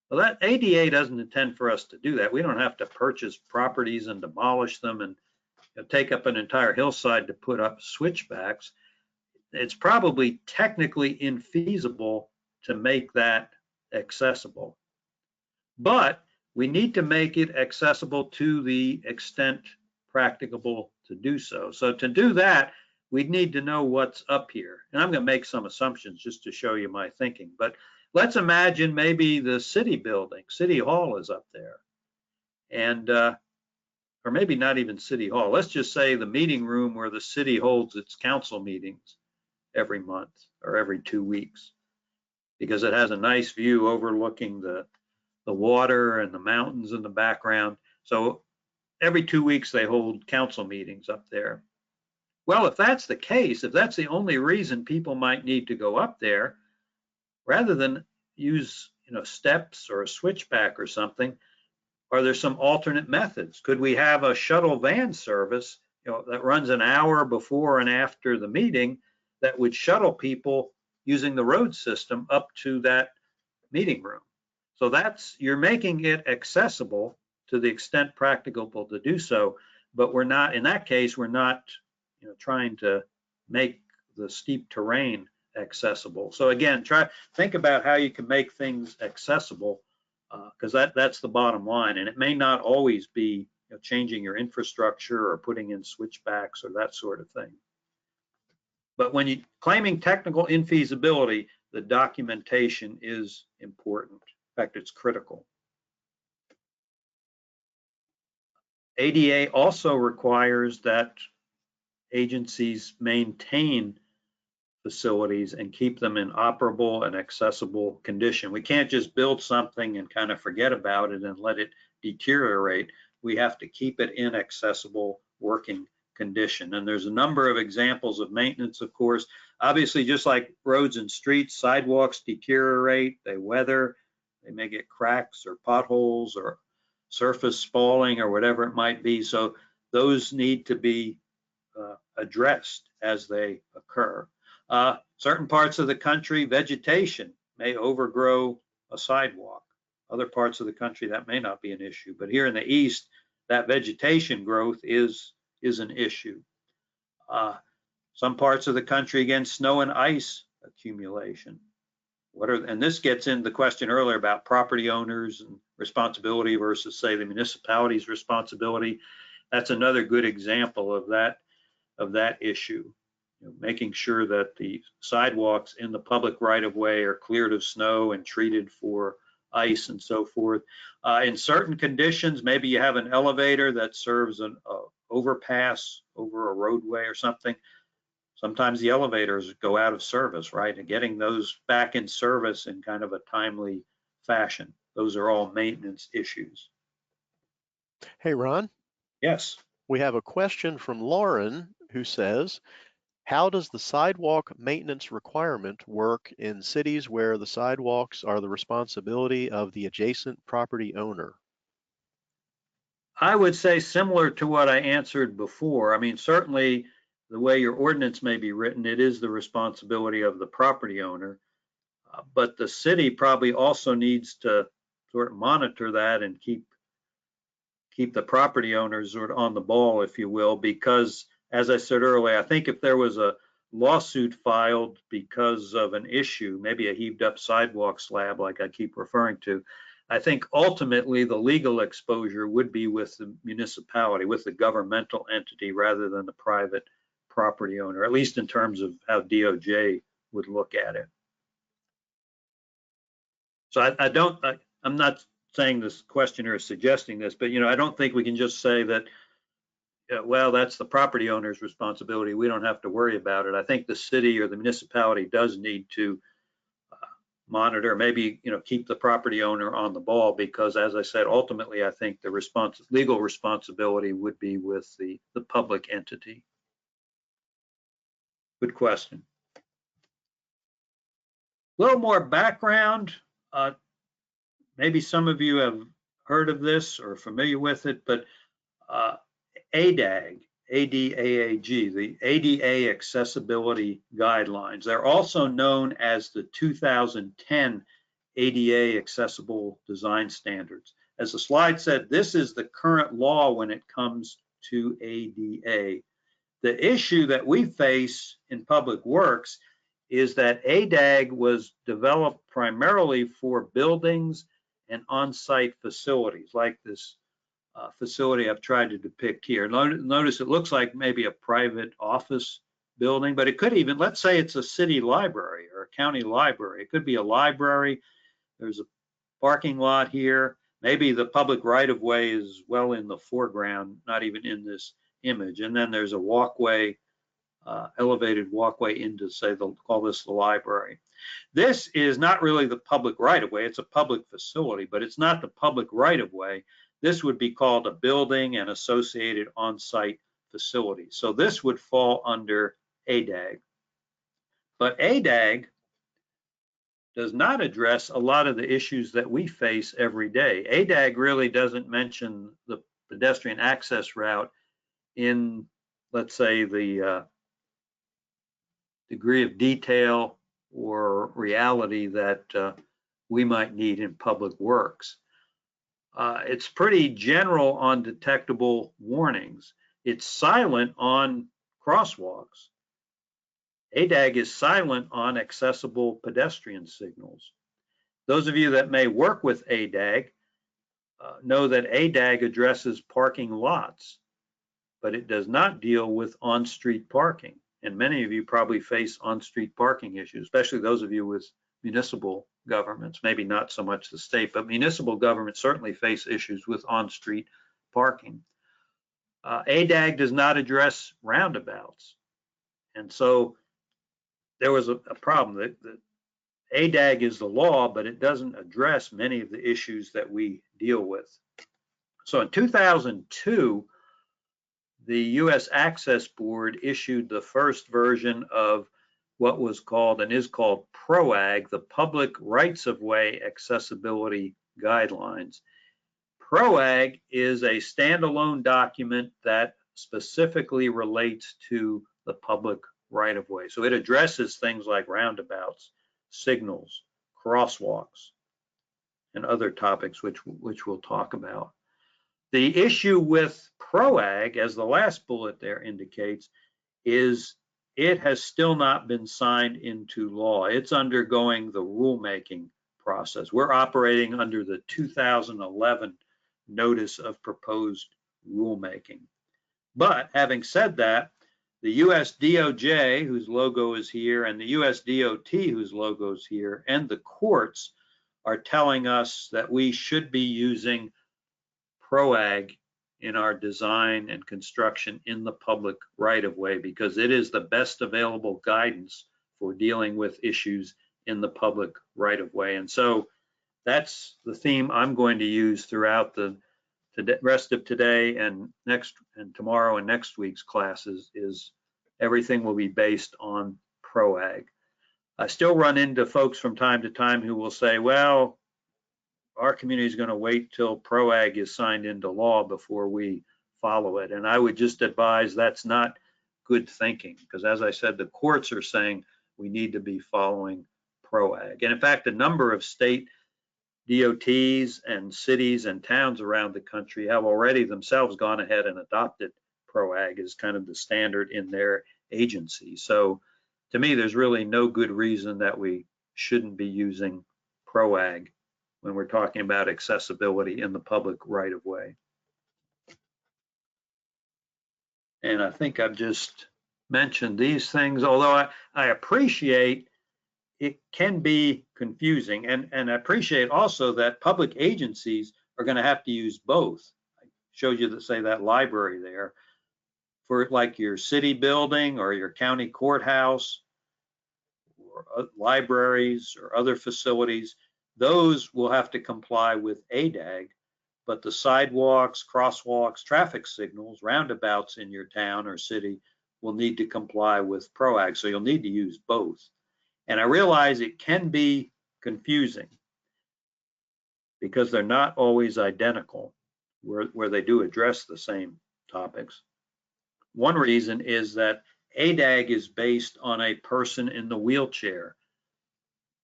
B: Well, that ADA doesn't intend for us to do that. We don't have to purchase properties and demolish them and take up an entire hillside to put up switchbacks. It's probably technically infeasible to make that accessible. But we need to make it accessible to the extent practicable to do so. So to do that, we'd need to know what's up here. And I'm going to make some assumptions just to show you my thinking. But let's imagine maybe the city building, City Hall is up there. And, or maybe not even City Hall. Let's just say the meeting room where the city holds its council meetings every month or every 2 weeks, because it has a nice view overlooking the water and the mountains in the background. So every 2 weeks they hold council meetings up there. Well, if that's the case, if that's the only reason people might need to go up there, rather than use steps or a switchback or something, are there some alternate methods? Could we have a shuttle van service that runs an hour before and after the meeting that would shuttle people using the road system up to that meeting room? So you're making it accessible to the extent practicable to do so, but we're not, in that case, we're not trying to make the steep terrain accessible. So again, think about how you can make things accessible, because that's the bottom line. And it may not always be changing your infrastructure or putting in switchbacks or that sort of thing. But when you're claiming technical infeasibility, the documentation is important. In fact, it's critical. ADA also requires that agencies maintain facilities and keep them in operable and accessible condition. We can't just build something and kind of forget about it and let it deteriorate. We have to keep it in accessible working condition. And there's a number of examples of maintenance, of course. Obviously, just like roads and streets, sidewalks deteriorate, they weather, they may get cracks or potholes or surface spalling or whatever it might be. So those need to be addressed as they occur. Certain parts of the country, vegetation may overgrow a sidewalk. Other parts of the country, that may not be an issue. But here in the East, that vegetation growth is an issue. Some parts of the country, again, snow and ice accumulation. And this gets into the question earlier about property owners and responsibility versus, say, the municipality's responsibility. That's another good example of that issue. Making sure that the sidewalks in the public right-of-way are cleared of snow and treated for ice and so forth. In certain conditions, maybe you have an elevator that serves an overpass over a roadway or something. Sometimes the elevators go out of service, right? And getting those back in service in kind of a timely fashion. Those are all maintenance issues.
A: Hey, Ron.
B: Yes.
A: We have a question from Lauren who says, how does the sidewalk maintenance requirement work in cities where the sidewalks are the responsibility of the adjacent property owner?
B: I would say similar to what I answered before. I mean, certainly the way your ordinance may be written, it is the responsibility of the property owner. But the city probably also needs to sort of monitor that and keep the property owners sort of on the ball, if you will, because as I said earlier, I think if there was a lawsuit filed because of an issue, maybe a heaved up sidewalk slab like I keep referring to, I think ultimately the legal exposure would be with the municipality, with the governmental entity rather than the private property owner, at least in terms of how DOJ would look at it. So I'm not saying this questioner is suggesting this, but I don't think we can just say that, well, that's the property owner's responsibility. We don't have to worry about it. I think the city or the municipality does need to monitor, maybe, keep the property owner on the ball, because as I said, ultimately, I think the legal responsibility would be with the public entity. Good question. A little more background. Maybe some of you have heard of this or familiar with it, but ADAG, ADAAG, the ADA Accessibility Guidelines. They're also known as the 2010 ADA Accessible Design Standards. As the slide said, this is the current law when it comes to ADA. The issue that we face in public works is that ADAG was developed primarily for buildings and on-site facilities like this facility I've tried to depict here. Notice it looks like maybe a private office building, but it could even, let's say it's a city library or a county library. It could be a library. There's a parking lot here. Maybe the public right-of-way is well in the foreground, not even in this image. And then there's a walkway, elevated walkway into, say, they'll call this the library. This is not really the public right-of-way. It's a public facility, but it's not the public right-of-way. This would be called a building and associated on-site facility. So this would fall under ADAG. But ADAG does not address a lot of the issues that we face every day. ADAG really doesn't mention the pedestrian access route in, let's say, the degree of detail or reality that we might need in public works. It's pretty general on detectable warnings. It's silent on crosswalks. ADAG is silent on accessible pedestrian signals. Those of you that may work with ADAG know that ADAG addresses parking lots, but it does not deal with on-street parking. And many of you probably face on-street parking issues, especially those of you with municipal governments, maybe not so much the state, but municipal governments certainly face issues with on-street parking. ADAG does not address roundabouts. And so there was a problem that ADAG is the law, but it doesn't address many of the issues that we deal with. So in 2002, the U.S. Access Board issued the first version of what was called and is called Proag, the Public Rights-of-Way Accessibility Guidelines. Proag is a standalone document that specifically relates to the public right-of-way. So it addresses things like roundabouts, signals, crosswalks, and other topics which we'll talk about. The issue with Proag, as the last bullet there indicates, is it has still not been signed into law. It's undergoing the rulemaking process. We're operating under the 2011 Notice of Proposed Rulemaking. But having said that, the US DOJ, whose logo is here, and the US DOT, whose logo is here, and the courts are telling us that we should be using Proag in our design and construction in the public right-of-way, because it is the best available guidance for dealing with issues in the public right-of-way. And so that's the theme I'm going to use throughout the rest of today and tomorrow and next week's classes. Is everything will be based on Proag. I still run into folks from time to time who will say, well, our community is going to wait till Proag is signed into law before we follow it. And I would just advise that's not good thinking, because as I said, the courts are saying we need to be following Proag. And in fact, a number of state DOTs and cities and towns around the country have already themselves gone ahead and adopted Proag as kind of the standard in their agency. So to me, there's really no good reason that we shouldn't be using Proag when we're talking about accessibility in the public right-of-way. And I think I've just mentioned these things, although I appreciate it can be confusing, and I appreciate also that public agencies are going to have to use both. I showed you that library there for like your city building or your county courthouse or libraries or other facilities. Those will have to comply with ADAG, but the sidewalks, crosswalks, traffic signals, roundabouts in your town or city will need to comply with Proag. So you'll need to use both. And I realize it can be confusing because they're not always identical where they do address the same topics. One reason is that ADAG is based on a person in the wheelchair.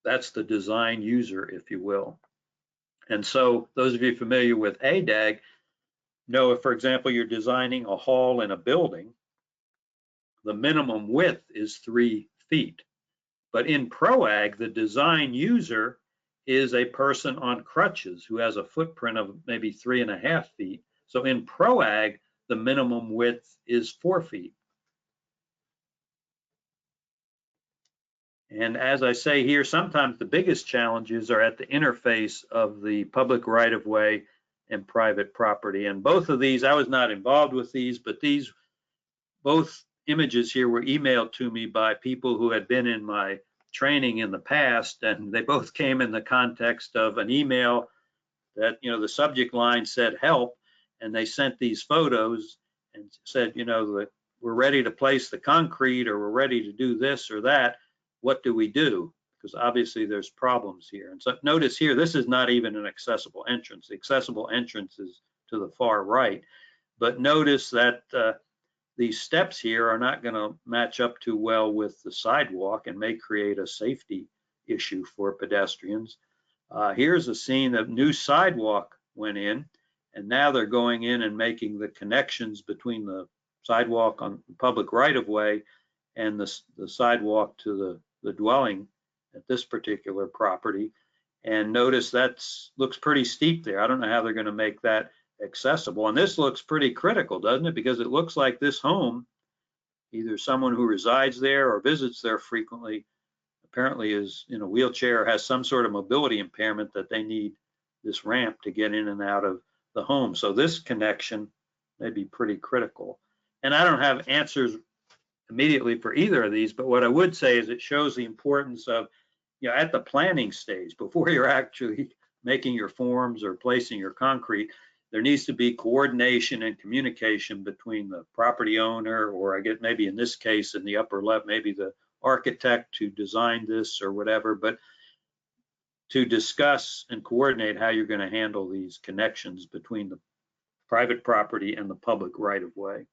B: That's the design user, if you will. And so those of you familiar with ADAG know if, for example, you're designing a hall in a building, the minimum width is 3 feet. But in Proag, the design user is a person on crutches who has a footprint of maybe 3.5 feet. So in Proag, the minimum width is 4 feet. And as I say here, sometimes the biggest challenges are at the interface of the public right-of-way and private property. And both of these, I was not involved with these, but these both images here were emailed to me by people who had been in my training in the past, and they both came in the context of an email that, the subject line said help, and they sent these photos and said, that we're ready to place the concrete, or we're ready to do this or that. What do we do? Because obviously there's problems here. And so notice here, this is not even an accessible entrance. The accessible entrance is to the far right, but notice that these steps here are not going to match up too well with the sidewalk and may create a safety issue for pedestrians. Here's a scene of new sidewalk went in, and now they're going in and making the connections between the sidewalk on the public right-of-way and the sidewalk to the dwelling at this particular property. And notice that looks pretty steep there. I don't know how they're going to make that accessible. And this looks pretty critical, doesn't it? Because it looks like this home, either someone who resides there or visits there frequently, apparently is in a wheelchair or has some sort of mobility impairment that they need this ramp to get in and out of the home. So this connection may be pretty critical. And I don't have answers immediately for either of these, but what I would say is it shows the importance of, at the planning stage, before you're actually making your forms or placing your concrete, there needs to be coordination and communication between the property owner, or I get maybe in this case in the upper left, maybe the architect who designed this or whatever, but to discuss and coordinate how you're going to handle these connections between the private property and the public right-of-way.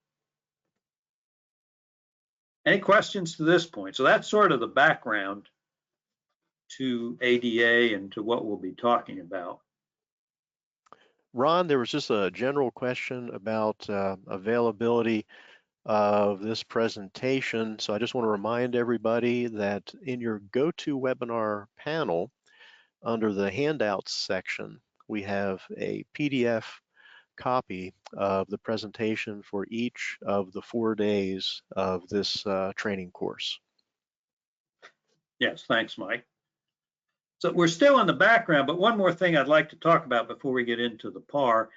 B: Any questions to this point? So that's sort of the background to ADA and to what we'll be talking about.
A: Ron, there was just a general question about availability of this presentation. So I just want to remind everybody that in your GoToWebinar panel, under the handouts section, we have a PDF copy of the presentation for each of the 4 days of this training course.
B: Yes, thanks, Mike. So we're still in the background, but one more thing I'd like to talk about before we get into the PAR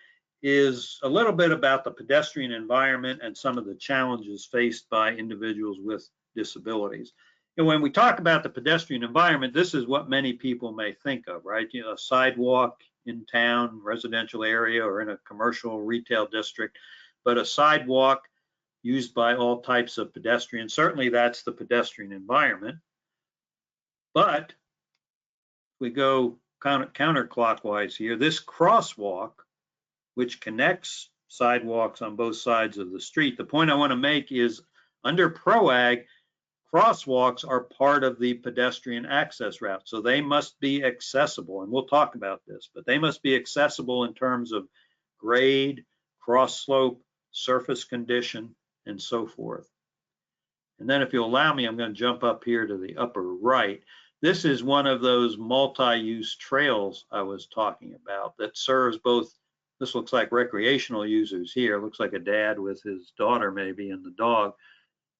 B: is a little bit about the pedestrian environment and some of the challenges faced by individuals with disabilities. And when we talk about the pedestrian environment, this is what many people may think of, right? A sidewalk in town, residential area, or in a commercial retail district, but a sidewalk used by all types of pedestrians. Certainly that's the pedestrian environment. But we go counterclockwise here, this crosswalk, which connects sidewalks on both sides of the street. The point I want to make is under Proag, crosswalks are part of the pedestrian access route. So they must be accessible, and we'll talk about this, but they must be accessible in terms of grade, cross slope, surface condition, and so forth. And then if you'll allow me, I'm going to jump up here to the upper right. This is one of those multi-use trails I was talking about that serves both. This looks like recreational users here. It looks like a dad with his daughter maybe and the dog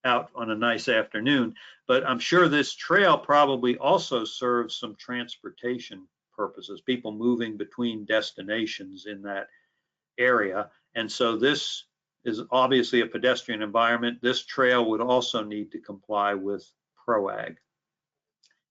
B: out on a nice afternoon. But I'm sure this trail probably also serves some transportation purposes, people moving between destinations in that area. And so this is obviously a pedestrian environment. This trail would also need to comply with Proag.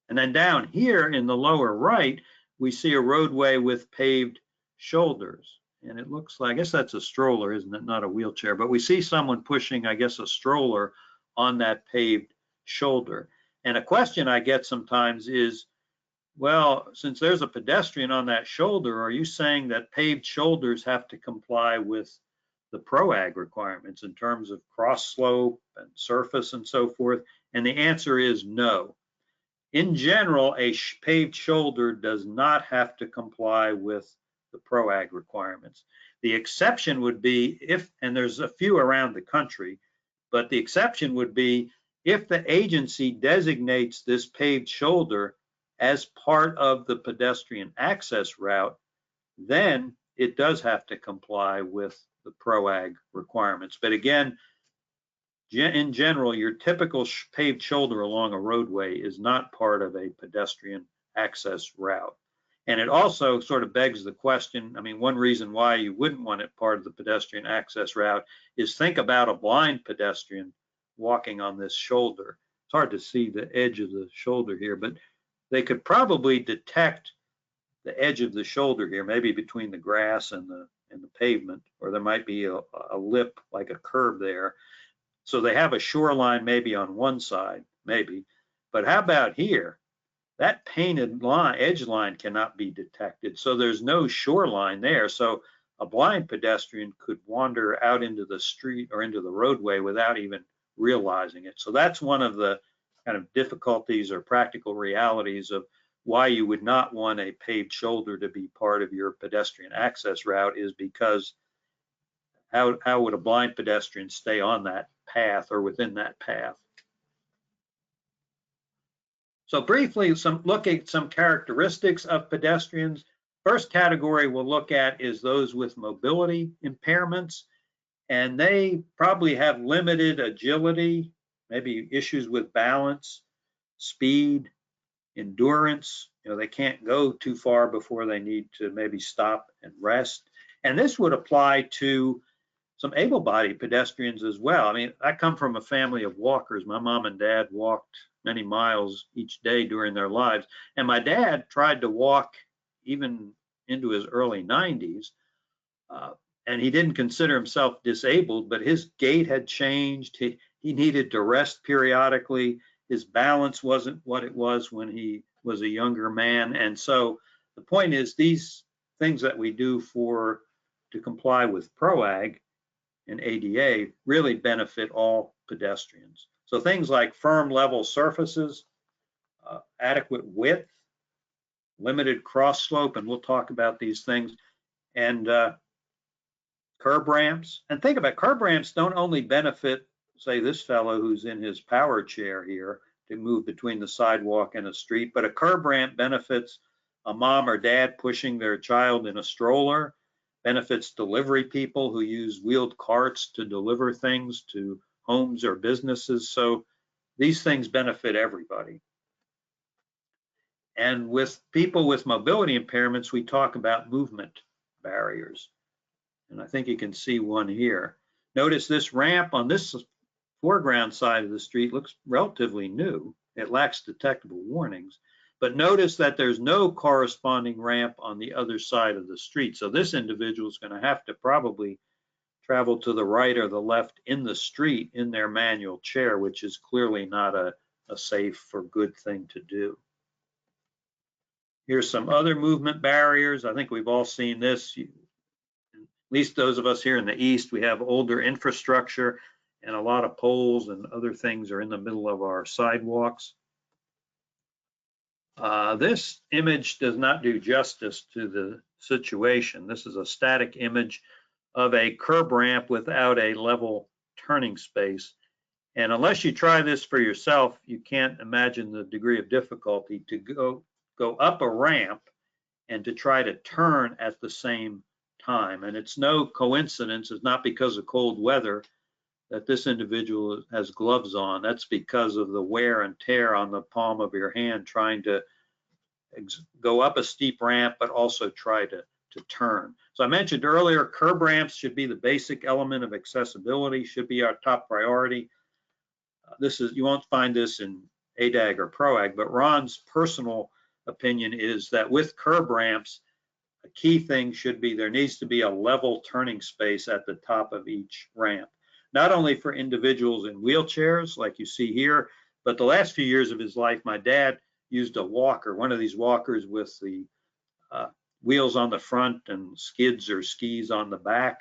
B: And then down here in the lower right, we see a roadway with paved shoulders. And it looks like, I guess that's a stroller, isn't it? Not a wheelchair, but we see someone pushing, I guess, a stroller on that paved shoulder. And a question I get sometimes is, well, since there's a pedestrian on that shoulder, are you saying that paved shoulders have to comply with the Proag requirements in terms of cross slope and surface and so forth? And the answer is no. In general, a paved shoulder does not have to comply with the Proag requirements. The exception would be if, and there's a few around the country, but the exception would be if the agency designates this paved shoulder as part of the pedestrian access route, then it does have to comply with the Proag requirements. But again, in general, your typical paved shoulder along a roadway is not part of a pedestrian access route. And it also sort of begs the question, I mean, one reason why you wouldn't want it part of the pedestrian access route is think about a blind pedestrian walking on this shoulder. It's hard to see the edge of the shoulder here, but they could probably detect the edge of the shoulder here, maybe between the grass and the pavement, or there might be a lip like a curb there. So they have a shoreline maybe on one side, maybe, but how about here? That painted line, edge line cannot be detected. So there's no shoreline there. So a blind pedestrian could wander out into the street or into the roadway without even realizing it. So that's one of the kind of difficulties or practical realities of why you would not want a paved shoulder to be part of your pedestrian access route, is because how would a blind pedestrian stay on that path or within that path? So briefly, look at some characteristics of pedestrians. First category we'll look at is those with mobility impairments, and they probably have limited agility, maybe issues with balance, speed, endurance. You know, they can't go too far before they need to maybe stop and rest. And this would apply to some able-bodied pedestrians as well. I mean, I come from a family of walkers. My mom and dad walked many miles each day during their lives. And my dad tried to walk even into his early 90s. And he didn't consider himself disabled, but his gait had changed. He needed to rest periodically. His balance wasn't what it was when he was a younger man. And so the point is, these things that we do to comply with Proag and ADA really benefit all pedestrians. So things like firm level surfaces, adequate width, limited cross slope, and we'll talk about these things, and curb ramps. And think about curb ramps don't only benefit, say, this fellow who's in his power chair here to move between the sidewalk and a street, but a curb ramp benefits a mom or dad pushing their child in a stroller, benefits delivery people who use wheeled carts to deliver things to homes or businesses. So these things benefit everybody. And with people with mobility impairments, we talk about movement barriers. And I think you can see one here. Notice this ramp on this foreground side of the street looks relatively new. It lacks detectable warnings. But notice that there's no corresponding ramp on the other side of the street. So this individual is going to have to probably travel to the right or the left in the street in their manual chair, which is clearly not a safe or good thing to do. Here's some other movement barriers. I think we've all seen this. At least those of us here in the East, we have older infrastructure and a lot of poles and other things are in the middle of our sidewalks. This image does not do justice to the situation. This is a static image of a curb ramp without a level turning space. And unless you try this for yourself, you can't imagine the degree of difficulty to go up a ramp and to try to turn at the same time. And it's no coincidence, it's not because of cold weather that this individual has gloves on. That's because of the wear and tear on the palm of your hand trying to go up a steep ramp, but also try to turn. So I mentioned earlier, curb ramps should be the basic element of accessibility, should be our top priority. You won't find this in ADAG or Proag, but Ron's personal opinion is that with curb ramps, a key thing should be there needs to be a level turning space at the top of each ramp, not only for individuals in wheelchairs like you see here, but the last few years of his life, my dad used a walker, one of these walkers with the wheels on the front and skids or skis on the back.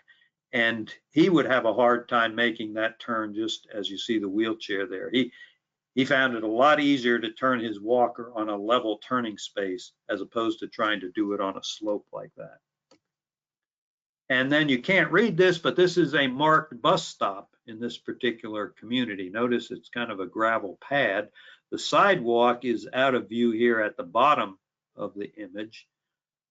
B: And he would have a hard time making that turn, just as you see the wheelchair there. He found it a lot easier to turn his walker on a level turning space as opposed to trying to do it on a slope like that. And then you can't read this, but this is a marked bus stop in this particular community. Notice it's kind of a gravel pad. The sidewalk is out of view here at the bottom of the image,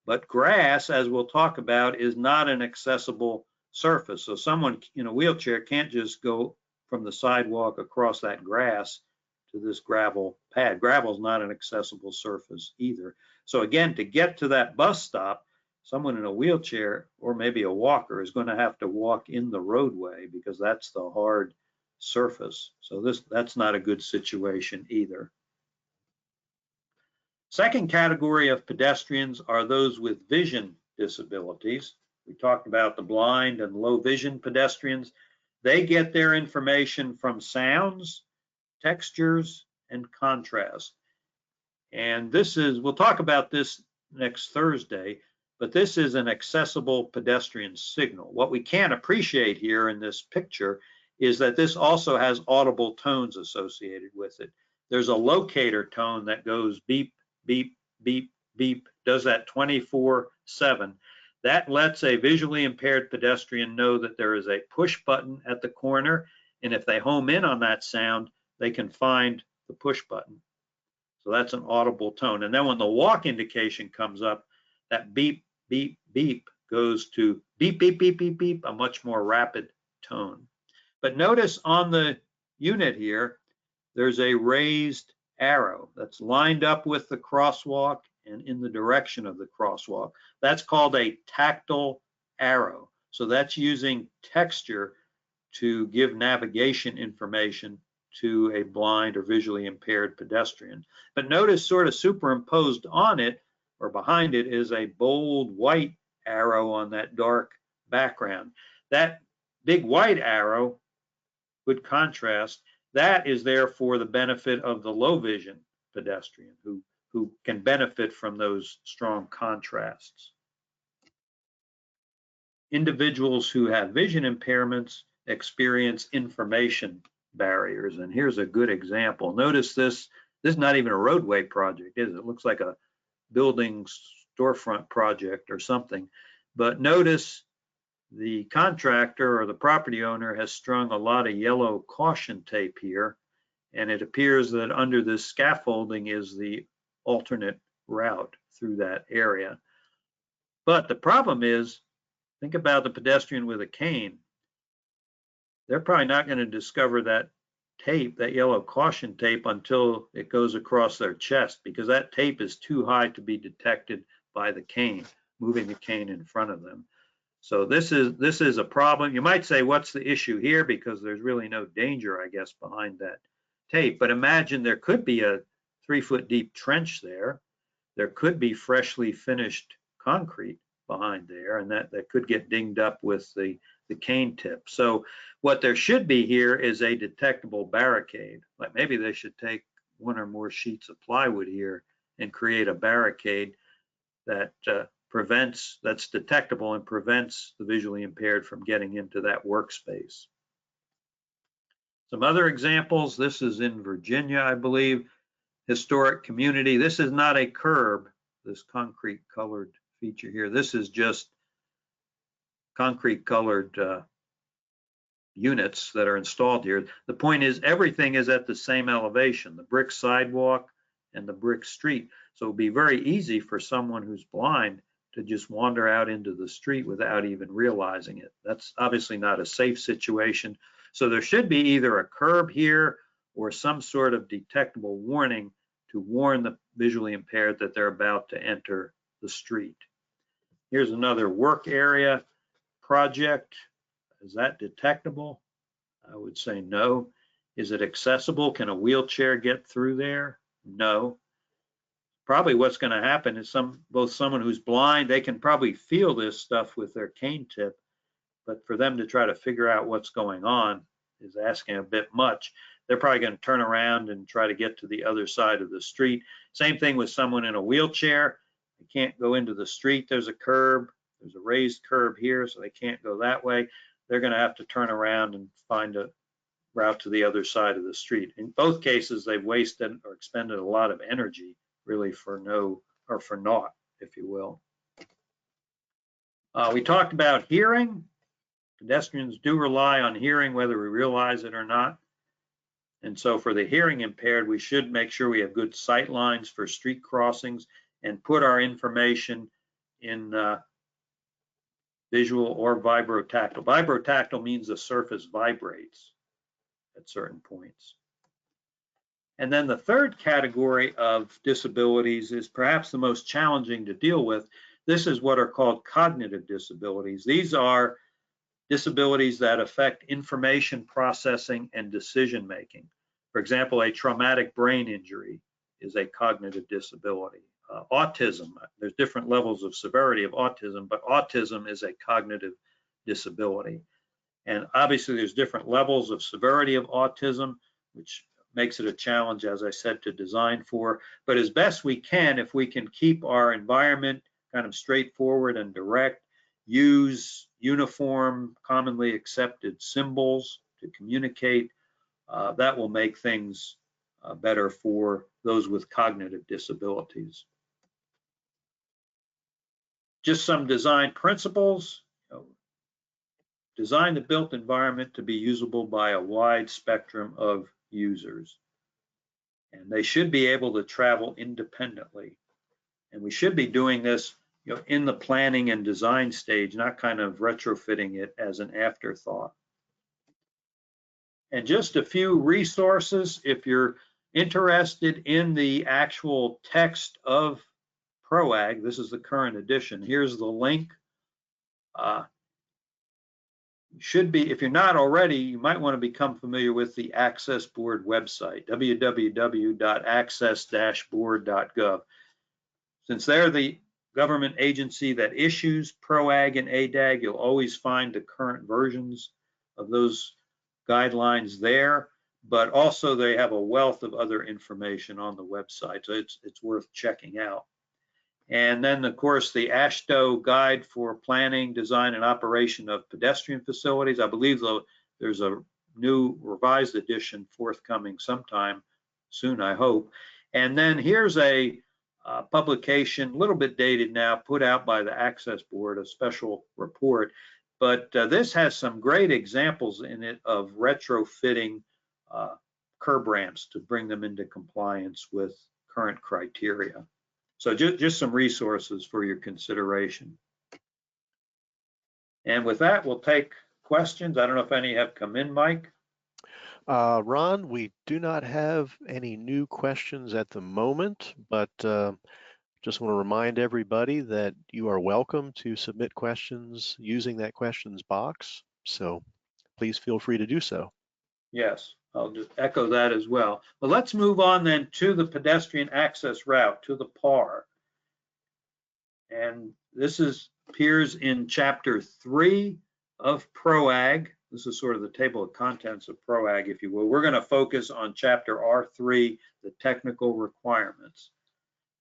B: but grass, as we'll talk about, is not an accessible surface. So someone in a wheelchair can't just go from the sidewalk across that grass to this gravel pad. Gravel is not an accessible surface either. So again, to get to that bus stop, someone in a wheelchair or maybe a walker is going to have to walk in the roadway because that's the hard surface. So that's not a good situation either. Second category of pedestrians are those with vision disabilities. We talked about the blind and low vision pedestrians. They get their information from sounds, textures, and contrast. And we'll talk about this next Thursday, but this is an accessible pedestrian signal. What we can't appreciate here in this picture is that this also has audible tones associated with it. There's a locator tone that goes beep, beep, beep, beep, does that 24/7. That lets a visually impaired pedestrian know that there is a push button at the corner, and if they home in on that sound, they can find the push button. So that's an audible tone. And then when the walk indication comes up, that beep, beep, beep goes to beep, beep, beep, beep, beep, a much more rapid tone. But notice on the unit here, there's a raised arrow that's lined up with the crosswalk and in the direction of the crosswalk. That's called a tactile arrow. So that's using texture to give navigation information to a blind or visually impaired pedestrian. But notice sort of superimposed on it or behind it is a bold white arrow on that dark background. That big white arrow, good contrast, that is there for the benefit of the low vision pedestrian who can benefit from those strong contrasts. Individuals who have vision impairments experience information barriers. And here's a good example. Notice this is not even a roadway project, is it? It looks like a building storefront project or something. But notice the contractor or the property owner has strung a lot of yellow caution tape here. And it appears that under this scaffolding is the alternate route through that area. But the problem is, think about the pedestrian with a cane. They're probably not going to discover that tape, that yellow caution tape, until it goes across their chest, because that tape is too high to be detected by the cane, moving the cane in front of them. So this is a problem. You might say, what's the issue here? Because there's really no danger, I guess, behind that tape. But imagine there could be a 3-foot deep trench there. There could be freshly finished concrete behind there, and that could get dinged up with the cane tip. So what there should be here is a detectable barricade. Like maybe they should take one or more sheets of plywood here and create a barricade that that's detectable and prevents the visually impaired from getting into that workspace. Some other examples. This is in Virginia, I believe, historic community. This is not a curb, this concrete colored feature here. This is just concrete colored units that are installed here. The point is everything is at the same elevation, the brick sidewalk and the brick street. So it'd be very easy for someone who's blind to just wander out into the street without even realizing it. That's obviously not a safe situation. So there should be either a curb here or some sort of detectable warning to warn the visually impaired that they're about to enter the street. Here's another work area project. Is that detectable? I would say no. Is it accessible? Can a wheelchair get through there? No. Probably what's going to happen is both someone who's blind, they can probably feel this stuff with their cane tip, but for them to try to figure out what's going on is asking a bit much. They're probably going to turn around and try to get to the other side of the street. Same thing with someone in a wheelchair. They can't go into the street. There's a curb. There's a raised curb here, so they can't go that way. They're going to have to turn around and find a route to the other side of the street. In both cases, they've wasted or expended a lot of energy really for naught, if you will. We talked about hearing. Pedestrians do rely on hearing, whether we realize it or not. And so for the hearing impaired, we should make sure we have good sight lines for street crossings and put our information in visual or vibrotactile. Vibrotactile means the surface vibrates at certain points. And then the third category of disabilities is perhaps the most challenging to deal with. This is what are called cognitive disabilities. These are disabilities that affect information processing and decision making. For example, a traumatic brain injury is a cognitive disability. Autism, there's different levels of severity of autism, but autism is a cognitive disability. And obviously there's different levels of severity of autism, which makes it a challenge, as I said, to design for. But as best we can, if we can keep our environment kind of straightforward and direct, use uniform, commonly accepted symbols to communicate, that will make things better for those with cognitive disabilities. Just some design principles. Design the built environment to be usable by a wide spectrum of users. And they should be able to travel independently. And we should be doing this in the planning and design stage, not kind of retrofitting it as an afterthought. And just a few resources, if you're interested in the actual text of Proag, this is the current edition. Here's the link. Should be, if you're not already, you might want to become familiar with the Access Board website, www.access-board.gov. Since they're the government agency that issues Proag and ADAG, you'll always find the current versions of those guidelines there, but also they have a wealth of other information on the website, so it's worth checking out. And then, of course, the AASHTO Guide for Planning, Design, and Operation of Pedestrian Facilities. I believe there's a new revised edition forthcoming sometime soon, I hope. And then here's a publication, a little bit dated now, put out by the Access Board, a special report. But this has some great examples in it of retrofitting curb ramps to bring them into compliance with current criteria. So just some resources for your consideration. And with that, we'll take questions. I don't know if any have come in, Mike.
A: Ron, we do not have any new questions at the moment, but just want to remind everybody that you are welcome to submit questions using that questions box. So please feel free to do so.
B: Yes, I'll just echo that as well. But let's move on then to the pedestrian access route, to the PAR. And this appears in chapter 3 of Proag. This is sort of the table of contents of Proag, if you will. We're going to focus on chapter R3, the technical requirements.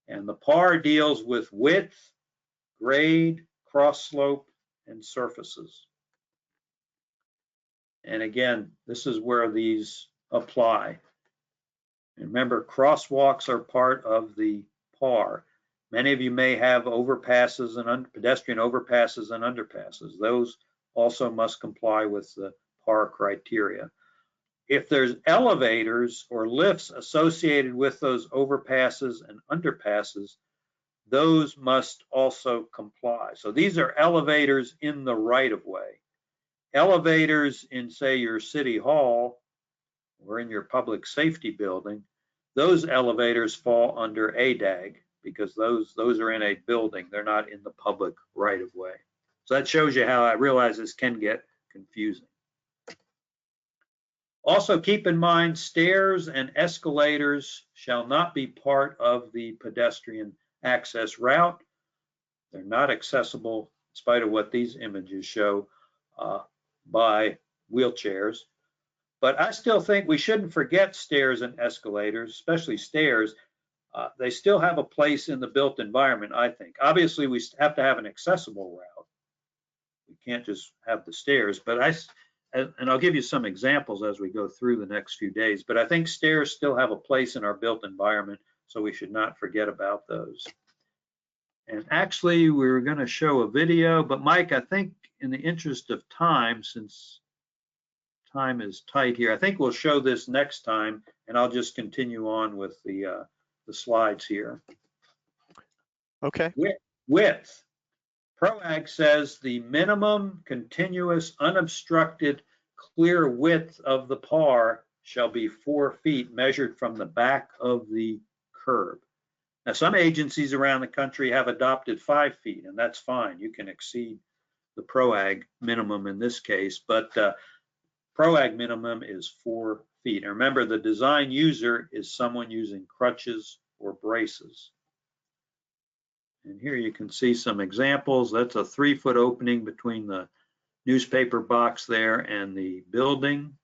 B: And the PAR deals with width, grade, cross slope, and surfaces. And again, this is where these apply. And remember, crosswalks are part of the PAR. Many of you may have overpasses and pedestrian overpasses and underpasses. Those also must comply with the PAR criteria. If there's elevators or lifts associated with those overpasses and underpasses, those must also comply. So these are elevators in the right-of-way. Elevators in, say, your city hall or in your public safety building, those elevators fall under ADAG because those are in a building. They're not in the public right-of-way. So that shows you how I realize this can get confusing. Also keep in mind, stairs and escalators shall not be part of the pedestrian access route. They're not accessible, in spite of what these images show, by wheelchairs. But I still think we shouldn't forget stairs and escalators, especially stairs. They still have a place in the built environment, I think. Obviously, we have to have an accessible route. We can't just have the stairs, but and I'll give you some examples as we go through the next few days, but I think stairs still have a place in our built environment, so we should not forget about those. And actually, we're going to show a video, but Mike, I think in the interest of time, since time is tight here, I think we'll show this next time, and I'll just continue on with the slides here.
A: Okay.
B: Width. Proag says the minimum continuous unobstructed clear width of the PAR shall be 4 feet measured from the back of the curb. Now, some agencies around the country have adopted 5 feet, and that's fine. You can exceed the Proag minimum in this case, but Proag minimum is 4 feet. And remember, the design user is someone using crutches or braces. And here you can see some examples. That's a 3-foot opening between the newspaper box there and the building.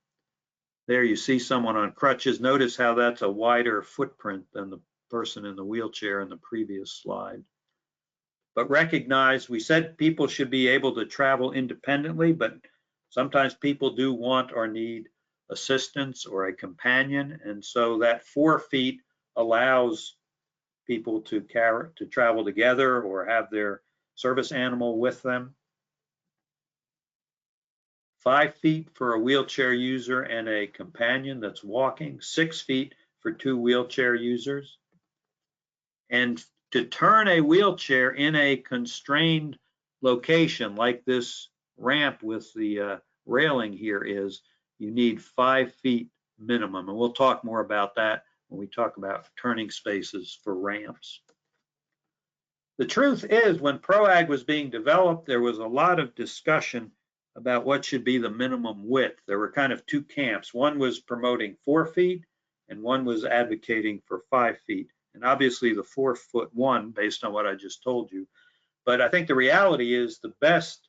B: There you see someone on crutches. Notice how that's a wider footprint than the person in the wheelchair in the previous slide. But recognize, we said people should be able to travel independently, but sometimes people do want or need assistance or a companion. And so that 4 feet allows people to travel together or have their service animal with them. 5 feet for a wheelchair user and a companion that's walking, 6 feet for 2 wheelchair users. And to turn a wheelchair in a constrained location like this ramp with the railing here is, you need 5 feet minimum. And we'll talk more about that when we talk about turning spaces for ramps. The truth is, when Proag was being developed, there was a lot of discussion about what should be the minimum width. There were kind of 2 camps. One was promoting 4 feet and one was advocating for 5 feet. And obviously the 4-foot one, based on what I just told you. But I think the reality is the best,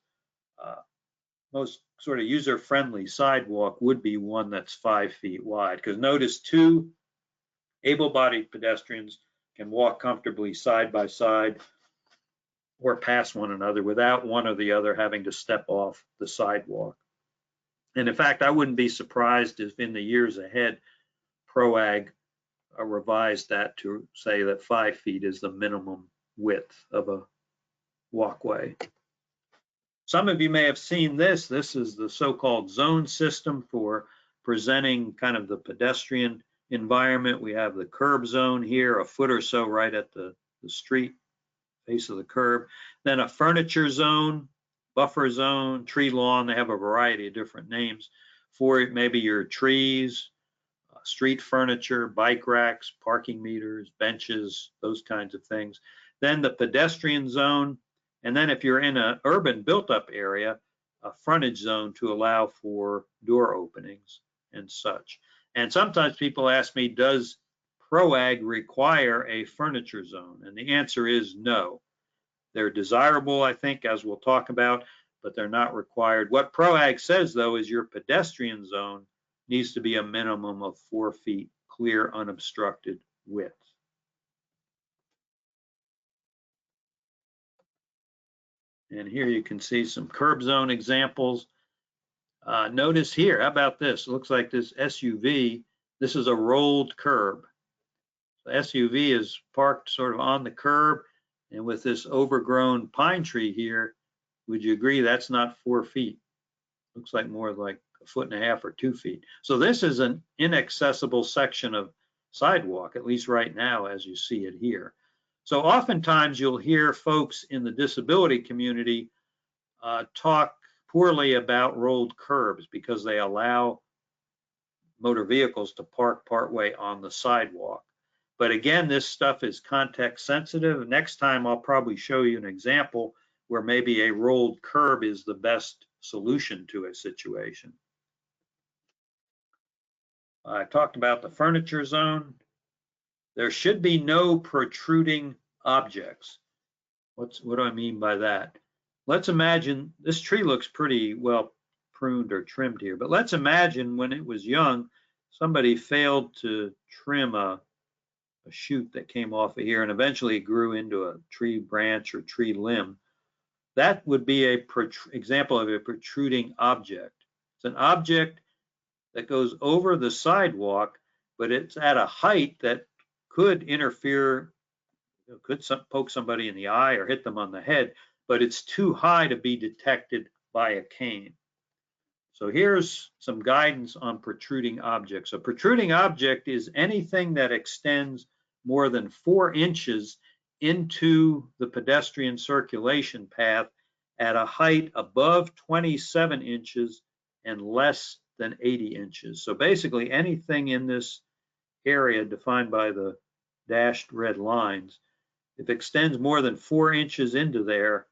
B: most sort of user-friendly sidewalk would be one that's 5 feet wide. Because notice 2 able-bodied pedestrians can walk comfortably side by side or past one another without one or the other having to step off the sidewalk. And in fact, I wouldn't be surprised if in the years ahead, Proag revised that to say that 5 feet is the minimum width of a walkway. Some of you may have seen this. This is the so-called zone system for presenting kind of the pedestrian environment. We have the curb zone here, a foot or so right at the street face of the curb. Then a furniture zone, buffer zone, tree lawn. They have a variety of different names for maybe your trees, street furniture, bike racks, parking meters, benches, those kinds of things. Then the pedestrian zone. And then if you're in an urban built-up area, a frontage zone to allow for door openings and such. And sometimes people ask me, does Proag require a furniture zone? And the answer is no. They're desirable, I think, as we'll talk about, but they're not required. What Proag says, though, is your pedestrian zone needs to be a minimum of 4 feet clear, unobstructed width. And here you can see some curb zone examples. Notice here, how about this? It looks like this SUV. This is a rolled curb. The SUV is parked sort of on the curb, and with this overgrown pine tree here, would you agree that's not 4 feet? Looks like more like 1.5 or 2 feet. So this is an inaccessible section of sidewalk, at least right now, as you see it here. So oftentimes you'll hear folks in the disability community talk poorly about rolled curbs because they allow motor vehicles to park partway on the sidewalk. But again, this stuff is context sensitive. Next time I'll probably show you an example where maybe a rolled curb is the best solution to a situation. I talked about the furniture zone. There should be no protruding objects. What do I mean by that? Let's imagine this tree looks pretty well pruned or trimmed here, but let's imagine when it was young, somebody failed to trim a shoot that came off of here and eventually grew into a tree branch or tree limb. That would be a example of a protruding object. It's an object that goes over the sidewalk, but it's at a height that could interfere, could poke somebody in the eye or hit them on the head, but it's too high to be detected by a cane. So here's some guidance on protruding objects. A protruding object is anything that extends more than 4 inches into the pedestrian circulation path at a height above 27 inches and less than 80 inches. So basically anything in this area defined by the dashed red lines, if it extends more than 4 inches into there,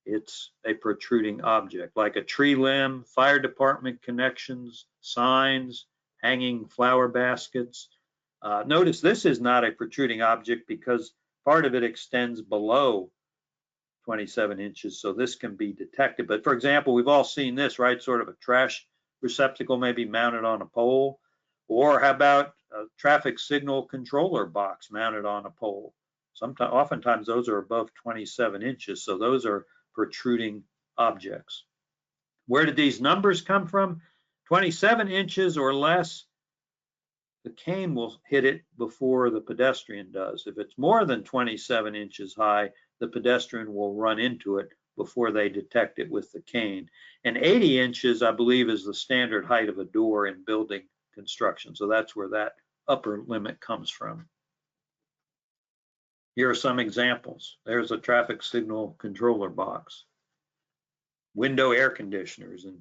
B: it's a protruding object, like a tree limb, fire department connections, signs, hanging flower baskets. Notice this is not a protruding object because part of it extends below 27 inches, so this can be detected. But for example, we've all seen this, right? Sort of a trash receptacle maybe mounted on a pole, or how about a traffic signal controller box mounted on a pole? Oftentimes those are above 27 inches, so those are protruding objects. Where did these numbers come from? 27 inches or less, the cane will hit it before the pedestrian does. If it's more than 27 inches high, the pedestrian will run into it before they detect it with the cane. And 80 inches, I believe, is the standard height of a door in building construction. So that's where that upper limit comes from. Here are some examples. There's a traffic signal controller box. Window air conditioners in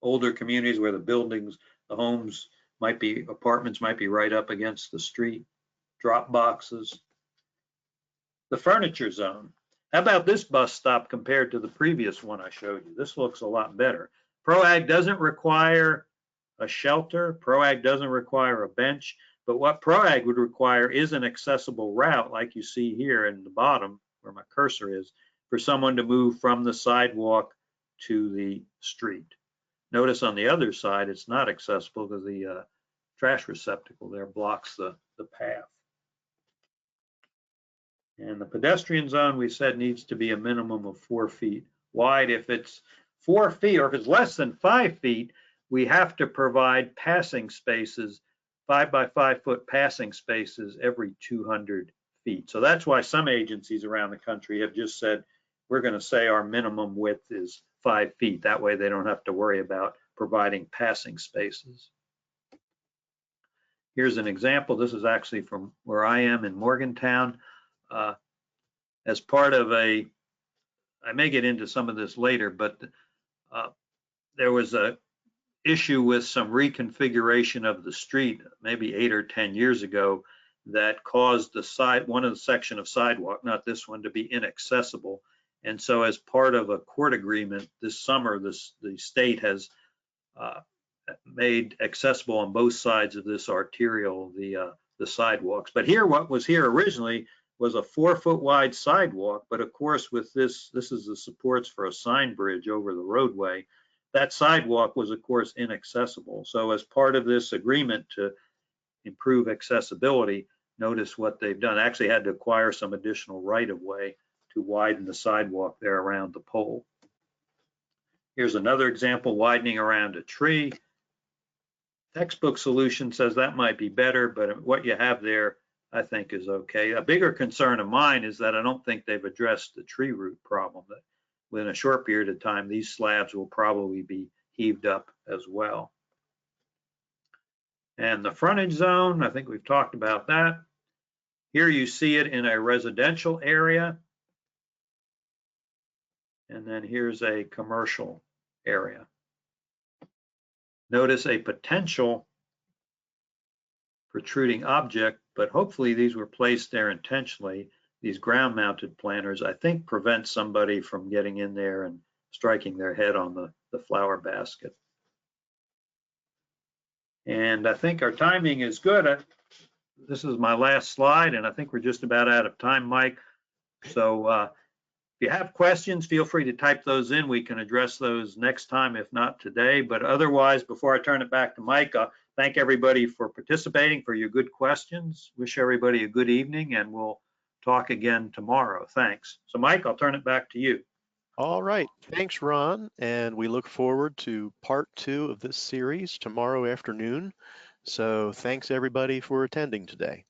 B: older communities where the buildings, the homes might be, apartments might be right up against the street. Drop boxes. The furniture zone. How about this bus stop compared to the previous one I showed you? This looks a lot better. Proag doesn't require a shelter. Proag doesn't require a bench. But what Proag would require is an accessible route, like you see here in the bottom where my cursor is, for someone to move from the sidewalk to the street. Notice on the other side, it's not accessible because the trash receptacle there blocks the path. And the pedestrian zone, we said, needs to be a minimum of 4 feet wide. If it's 4 feet or if it's less than 5 feet, we have to provide passing spaces, 5 by 5 foot passing spaces every 200 feet. So that's why some agencies around the country have just said, we're going to say our minimum width is 5 feet. That way they don't have to worry about providing passing spaces. Here's an example. This is actually from where I am in Morgantown. As part of I may get into some of this later, but there was a issue with some reconfiguration of the street maybe 8 or 10 years ago that caused one of the section of sidewalk, not this one, to be inaccessible. And so as part of a court agreement this summer, the state has made accessible on both sides of this arterial the sidewalks. But here, what was here originally was a 4 foot wide sidewalk, but of course with this is the supports for a sign bridge over the roadway. That sidewalk was of course inaccessible. So as part of this agreement to improve accessibility, notice what they've done. Actually had to acquire some additional right of way to widen the sidewalk there around the pole. Here's another example, widening around a tree. Textbook solution says that might be better, but what you have there I think is okay. A bigger concern of mine is that I don't think they've addressed the tree root problem. That within a short period of time, these slabs will probably be heaved up as well. And the frontage zone, I think we've talked about that. Here you see it in a residential area. And then here's a commercial area. Notice a potential protruding object, but hopefully these were placed there intentionally. These ground-mounted planters, I think, prevent somebody from getting in there and striking their head on the flower basket. And I think our timing is good. This is my last slide, and I think we're just about out of time, Mike. So if you have questions, feel free to type those in. We can address those next time, if not today. But otherwise, before I turn it back to Mike, thank everybody for participating, for your good questions. Wish everybody a good evening, and we'll talk again tomorrow. Thanks. So Mike, I'll turn it back to you.
A: All right, thanks, Ron. And we look forward to part 2 of this series tomorrow afternoon. So thanks everybody for attending today.